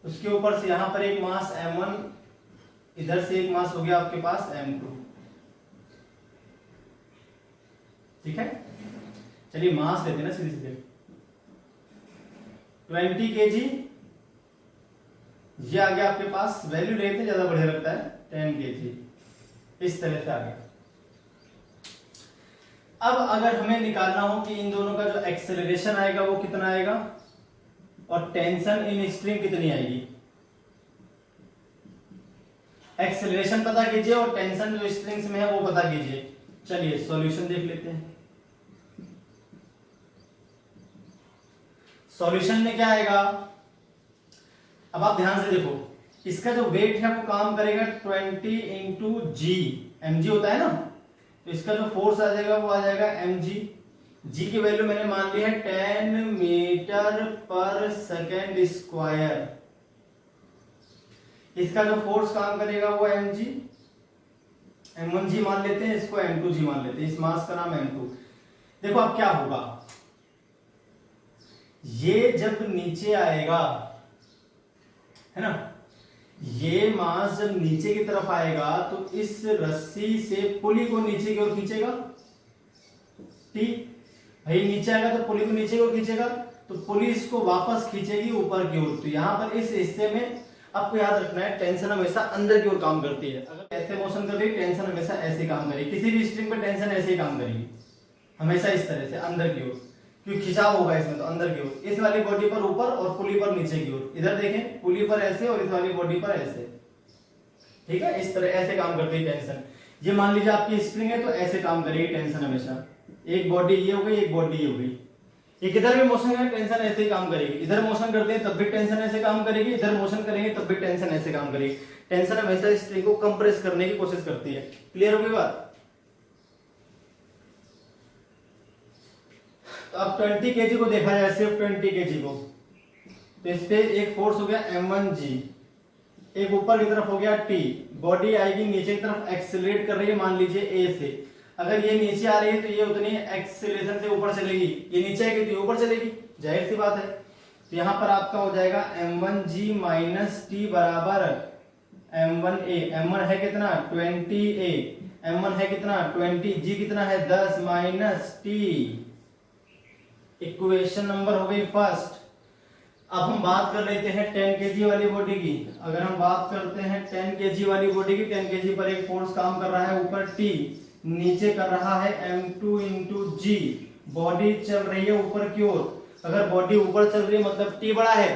Speaker 1: उसके ऊपर से यहाँ पर एक मास m1, इधर से एक मास हो गया आपके पास m2। ठीक है, चलिए मास लेते हैं ना सीधे सीधे। 20 kg, ये आ गया आपके पास, वैल्यू लेते हैं ज्यादा बढ़िया लगता है, 10 kg, इस तरह से आ गया। अब अगर हमें निकालना हो कि इन दोनों का जो एक्सेलरेशन आएगा वो कितना आएगा और टेंशन इन स्ट्रिंग कितनी आएगी, एक्सेलरेशन पता कीजिए और टेंशन जो स्ट्रिंग्स में है वो पता कीजिए। चलिए सॉल्यूशन देख लेते हैं। सॉल्यूशन में क्या आएगा, अब आप ध्यान से देखो, इसका जो वेट है वो काम करेगा 20 इंटू जी, mg होता है ना, तो इसका जो फोर्स आ जाएगा वो आ जाएगा mg। g की वैल्यू मैंने मान ली है 10 मीटर पर सेकेंड स्क्वायर। इसका जो फोर्स काम करेगा वो mg, m1g मान लेते हैं, इसको m2g मान लेते हैं, इस मास का नाम m2। देखो अब क्या होगा, ये जब नीचे आएगा है ना, ये मास जब नीचे की तरफ आएगा तो इस रस्सी से पुली को नीचे की ओर खींचेगा। ठीक भाई, नीचे आएगा तो पुली को नीचे की ओर खींचेगा, तो पुली इसको वापस खींचेगी ऊपर की ओर। तो यहाँ पर इस हिस्से में आपको याद रखना है, टेंशन हमेशा अंदर की ओर काम करती है। अगर ऐसे मोशन कर रही है, टेंशन हमेशा ऐसे काम करेगी, किसी भी स्ट्रिंग पर टेंशन ऐसे ही काम करेगी, हमेशा इस तरह से अंदर की ओर, क्योंकि खिंचाव होगा इसमें, तो अंदर की ओर। इस वाली बॉडी पर ऊपर और पुली पर नीचे की ओर। इधर देखें, पुली पर ऐसे और इस वाली बॉडी पर ऐसे। ठीक है, इस तरह ऐसे काम करती है टेंशन। ये मान लीजिए आपकी स्प्रिंग है तो ऐसे काम करेगी टेंशन हमेशा। एक बॉडी ये हो गई, एक बॉडी ये हो गई। एक इधर भी मोशन है, टेंशन ऐसे ही काम करेगी। इधर मोशन करते हैं तब भी टेंशन ऐसे काम करेगी, इधर मोशन करेंगे तब भी टेंशन ऐसे काम करेगी। टेंशन हमेशा स्प्रिंग को कंप्रेस करने की कोशिश करती है। क्लियर हो गई बात? तो अब 20 kg को देखा जाए, सिर्फ 20 kg को, तो इस पे एक फोर्स हो गया m1g, एक ऊपर की तरफ हो गया t। बॉडी आएगी नीचे की तरफ, एक्सेलरेट कर रही है मान लीजिए a से। अगर ये नीचे आ रही है तो ये उतनी एक्सेलरेशन से ऊपर चलेगी, ये नीचे आएगी तो ये ऊपर चलेगी, जाहिर सी बात है। तो यहाँ पर आपका हो जाएगा m1g माइनस t बराबर m1a। m1 है कितना 20a, m1 है कितना 20, g कितना है 10 माइनस t। इक्वेशन नंबर हो गई फर्स्ट। अब हम बात कर लेते हैं 10 kg वाली बॉडी की। अगर हम बात करते हैं 10 kg वाली बॉडी की, 10 kg पर एक फोर्स काम कर रहा है ऊपर T, नीचे कर रहा है m2 इंटू जी। बॉडी चल रही है ऊपर की ओर। अगर बॉडी ऊपर चल रही है मतलब T बड़ा है,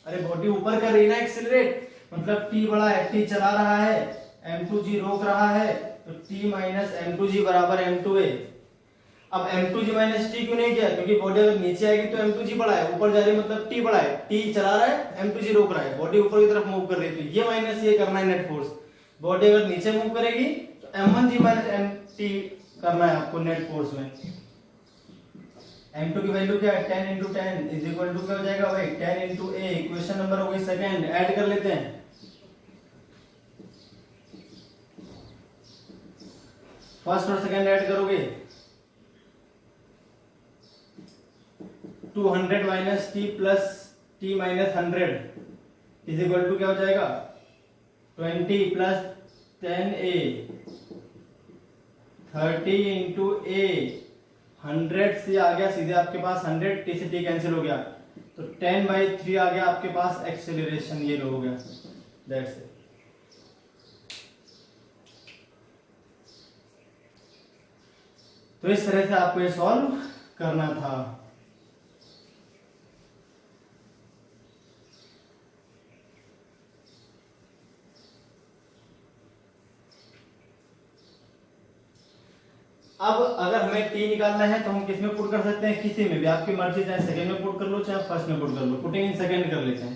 Speaker 1: अरे बॉडी ऊपर कर रही है ना एक्सीलरेट, मतलब T बड़ा है, T चला रहा है, m2g रोक रहा है, तो T माइनस m2g बराबर m2a। अब m2g माइनस टी क्यों नहीं किया, क्योंकि बॉडी अगर नीचे आएगी तो m2g बड़ा है, ऊपर जा रही है मतलब t बड़ा है, t चला रहा है, m2g रोक रहा है, बॉडी ऊपर की तरफ मूव कर रही है, तो ये माइनस ये करना है नेट फोर्स। बॉडी अगर नीचे मूव करेगी तो m1g माइनस mt करना है आपको नेट फोर्स में। m2 की वैल्यू क्या है 10 इंटू 10 इज इक्वल टू क्या हो जाएगा भाई 10 इंटू a। इक्वेशन नंबर हो गई सेकेंड, ऐड कर लेते हैं। फर्स्ट और सेकेंड ऐड करोगे 200 minus T plus T minus 100 is equal to क्या हो जाएगा 20 प्लस 10a 30 इंटू a। 100 से आ गया सीधे आपके पास 100, टी से टी कैंसिल हो गया, तो 10/3 आ गया आपके पास एक्सेलरेशन, ये लो हो गया, दैट्स इट। तो इस तरह से आपको ये सॉल्व करना था। अब अगर हमें टी निकालना है तो हम किस में पुट कर सकते हैं, किसी में भी, आपकी मर्जी, चाहे सेकंड में पुट कर लो चाहे फर्स्ट में पुट कर लो। पुटिंग इन सेकंड कर लेते हैं,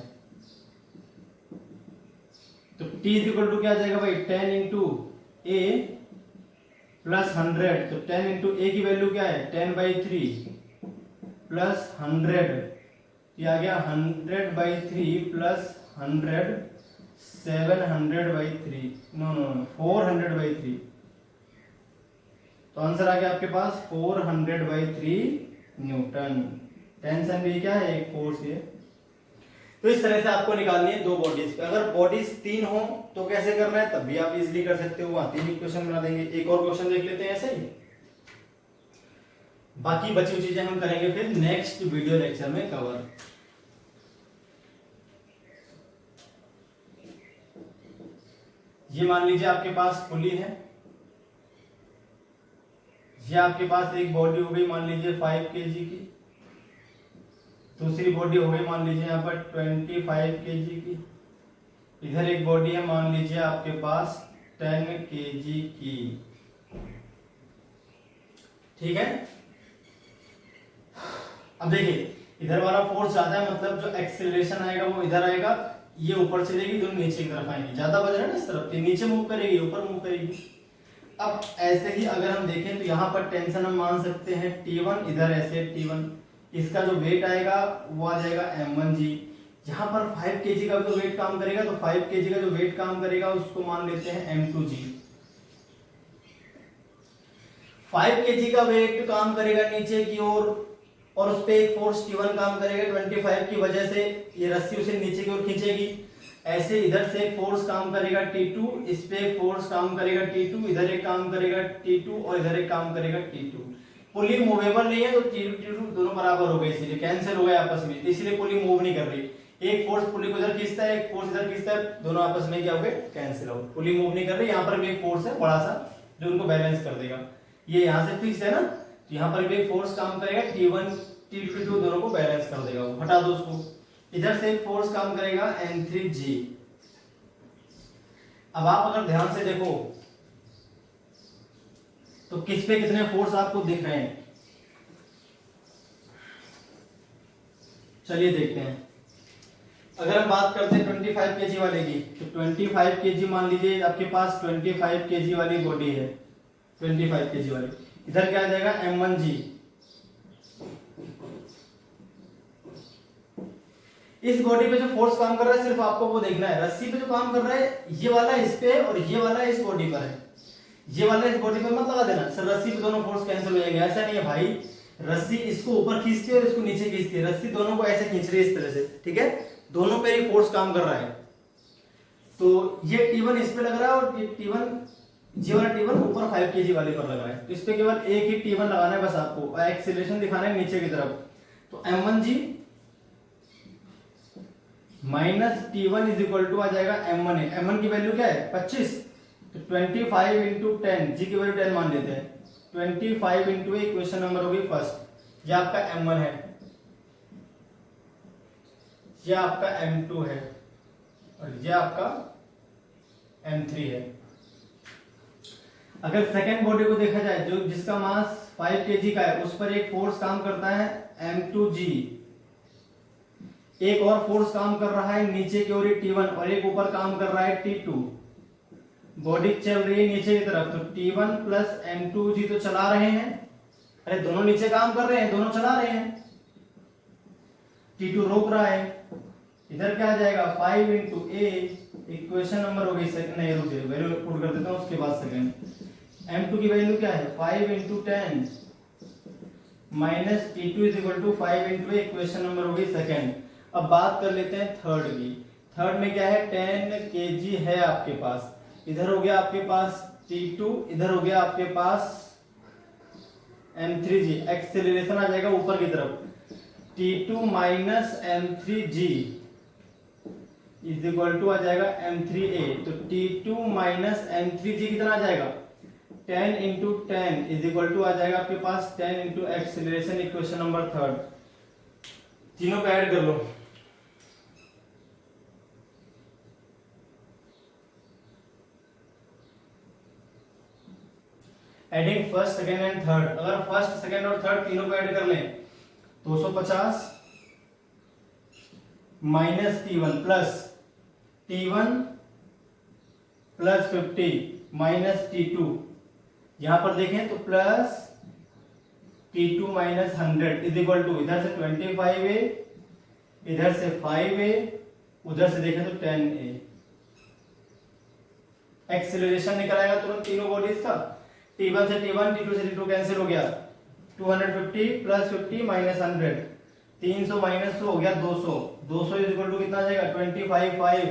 Speaker 1: तो टी इज इक्वल टू क्या आ जाएगा भाई 10 इंटू ए प्लस 100। तो 10 इंटू ए की वैल्यू क्या है 10/3 प्लस 100, ये आ गया 100/3 प्लस 100 700/3, नो नो नो 400/3। तो आंसर आ गया आपके पास 400/3 न्यूटन। टेंशन भी क्या है, एक फोर्स है। तो इस तरह से आपको निकालनी है दो बॉडीज। अगर बॉडीज तीन हो तो कैसे करना है, तब भी आप इजीली कर सकते हो, वहां तीन इक्वेशन बना देंगे। एक और क्वेश्चन देख लेते हैं ऐसे ही, बाकी बची हुई चीजें हम करेंगे फिर नेक्स्ट वीडियो लेक्चर में कवर। ये मान लीजिए आपके पास पुली है, ये आपके पास एक बॉडी हो गई मान लीजिए 5 kg की, दूसरी बॉडी हो गई मान लीजिए यहाँ पर 25 kg की, इधर एक बॉडी है मान लीजिए आपके पास 10 kg की। ठीक है, अब देखिए इधर वाला फोर्स ज्यादा है, मतलब जो एक्सेलरेशन आएगा वो इधर आएगा, ये ऊपर चलेगी, दोनों नीचे की तरफ आएंगी, ज्यादा वजन है ना इस तरफ, नीचे मूव करेगी ऊपर मूव करेगी। अब ऐसे ही अगर हम देखें तो यहाँ पर टेंशन हम मान सकते हैं T1, इधर ऐसे T1, इसका जो वेट आएगा वो आ जाएगा m1g। यहाँ पर 5 kg का जो वेट काम करेगा, तो 5 kg का जो वेट काम करेगा उसको मान लेते हैं m2g। 5 kg का वेट काम करेगा नीचे की ओर, और उस पे एक फोर्स T1 काम करेगा 25 की वजह से, ये रस्सी उसे नीचे की ओर खींचेगी। ऐसे इधर से एक फोर्स काम करेगा T2, इस पे एक फोर्स काम करेगा T2, इधर एक काम करेगा T2 और इधर एक काम करेगा T2। पुली मूवेबल नहीं है तो T2 दोनों बराबर हो गए, इसीलिए कैंसिल हो गए आपस में, इसलिए पुली मूव नहीं कर रही। एक फोर्स पुली को इधर खींचता है, एक फोर्स इधर खींचता है, दोनों आपस में क्या हो गए, कैंसिल हो, पुली मूव नहीं कर रही। यहाँ पर भी एक फोर्स है बड़ा सा जो उनको बैलेंस कर देगा, ये यहाँ से फिक्स है ना, तो यहाँ पर भी एक फोर्स काम करेगा T1 T2 दोनों को बैलेंस कर देगा, हटा दो उसको। इधर से एक फोर्स काम करेगा m3g। अब आप अगर ध्यान से देखो तो किस पे कितने फोर्स आपको दिख रहे हैं, चलिए देखते हैं। अगर हम बात करते हैं 25 kg वाले की, तो 25 kg मान लीजिए आपके पास 25 kg वाली बॉडी है, 25 kg वाली, इधर क्या आ जाएगा m1g। इस बॉडी पे जो फोर्स काम कर रहा है सिर्फ आपको वो देखना है, रस्सी पे जो काम कर रहा है ये वाला इस पे और ये वाला इस बॉडी पर है, ये वाला इस बॉडी पे मत लगा देना सर, रस्सी पे दोनों फोर्स कैंसिल हो जाएंगे, ऐसा नहीं है भाई। रस्सी इसको ऊपर खींचती है और इसको नीचे खींचती है, रस्सी दोनों को ऐसे खींच रही है इस तरह से, ठीक है, दोनों पे ही फोर्स काम कर रहा है। तो ये T1 इस पे लग रहा है और ये वाला T1 ऊपर 5 kg वाले पर लग रहा है, तो इस पे केवल एक ही T1 लगाना है बस आपको, एक्सीलरेशन दिखाना है नीचे की तरफ। तो m1g minus T1 is equal to आ जाएगा m1 है, m1 की वैल्यू क्या है 25, तो 25 इंटू 10, जी की वैल्यू 10 मान लेते हैं, 25 इंटू इक्वेशन नंबर होगी फर्स्ट, ये आपका m1 है, ये आपका m2 है और ये आपका m3 है। अगर सेकेंड बॉडी को देखा जाए जो जिसका मास 5 kg का है, उस पर एक फोर्स काम करता है m2g, एक और फोर्स काम कर रहा है नीचे की ओर T1 और एक ऊपर काम कर रहा है T2, बॉडी चल रही है नीचे की तरफ, तो T1 प्लस m2g तो चला रहे हैं, अरे दोनों नीचे काम कर रहे हैं, दोनों चला रहे हैं, T2 रोक रहा है। इधर क्या आ जाएगा 5 इंटू a, इक्वेशन नंबर हो गई सेकंड, नहीं रुकिए वैल्यू पुट कर देता हूं उसके बाद सेकंड। m2 की वैल्यू क्या है 5 into 10 minus T2 is equal to 5 into equation number हो गई सेकंड। अब बात कर लेते हैं थर्ड की, थर्ड में क्या है 10 kg है आपके पास, इधर हो गया आपके पास T2, इधर हो गया आपके पास m3g, एक्सेलरेशन आ जाएगा ऊपर की तरफ, T2 minus m3g is equal to आ जाएगा m3a, तो T2 माइनस m3g कितना आ जाएगा 10 इंटू 10 इज इक्वल टू आ जाएगा आपके पास 10 into acceleration, equation number third, तीनों को ऐड कर लो। Adding first second and third, अगर फर्स्ट सेकेंड और थर्ड तीनों को ऐड कर लें 250 minus T1 plus 50 minus T2, यहां पर देखें तो plus T2 minus 100 is equal to, इधर से 25a, इधर से 5a, उधर से देखें तो 10a। एक्सेलरेशन निकल आएगा तुरंत तीनों बॉडीज का, T1 से T2 से T2 कैंसिल हो गया, 250 प्लस 50 माइनस 100, 300 माइनस हो गया 200, 200 इज इक्वल टू कितना आ जाएगा 25, 5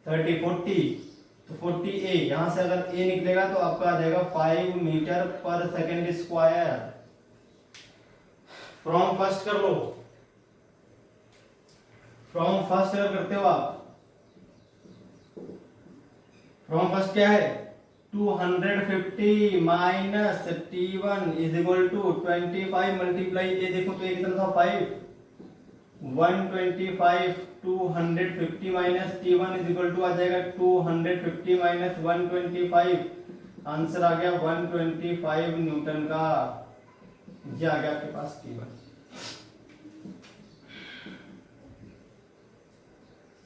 Speaker 1: 30 40, तो 40 ए, यहां से अगर ए निकलेगा तो आपका आ जाएगा 5 metre per second square. From first कर लो, फ्रॉम फर्स्ट अगर करते हो आप, फ्रॉम फर्स्ट क्या है 250 minus T1 is equal to 25 multiply a, देखो तो ये कितना था 5, 125, 250 minus T1 is equal to आ जाएगा 250 माइनस 125, आंसर आ गया 125 न्यूटन का। ये आ गया आपके पास T1।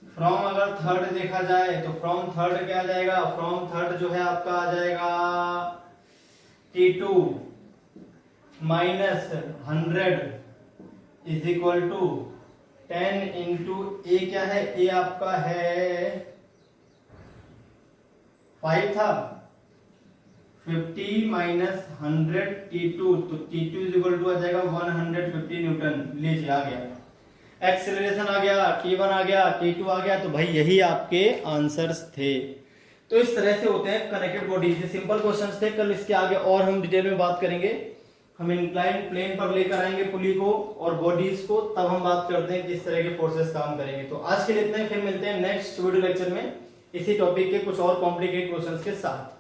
Speaker 1: फ्रॉम अगर थर्ड देखा जाए तो फ्रॉम थर्ड क्या आ जाएगा, फ्रॉम थर्ड जो है आपका आ जाएगा T2 minus 100 is equal to 10 into a, क्या है ए आपका है 5 था, 50 माइनस 100 T2, तो T2 इज इक्वल टू आ जाएगा 150 न्यूटन। लीजिए आ गया, एक्सेलरेशन आ गया, T1 आ गया, T2 आ गया, तो भाई यही आपके आंसर्स थे। तो इस तरह से होते हैं कनेक्टेड बॉडीज। ये सिंपल क्वेश्चंस थे, कल इसके आगे और हम डिटेल में बात करेंगे। हम इंक्लाइन प्लेन पर लेकर आएंगे पुली को और बॉडीज को, तब हम बात करते हैं किस तरह के फोर्सेस काम करेंगे। तो आज के लिए इतना ही, फिर मिलते हैं नेक्स्ट वीडियो लेक्चर में इसी टॉपिक के कुछ और कॉम्प्लिकेटेड क्वेश्चंस के साथ।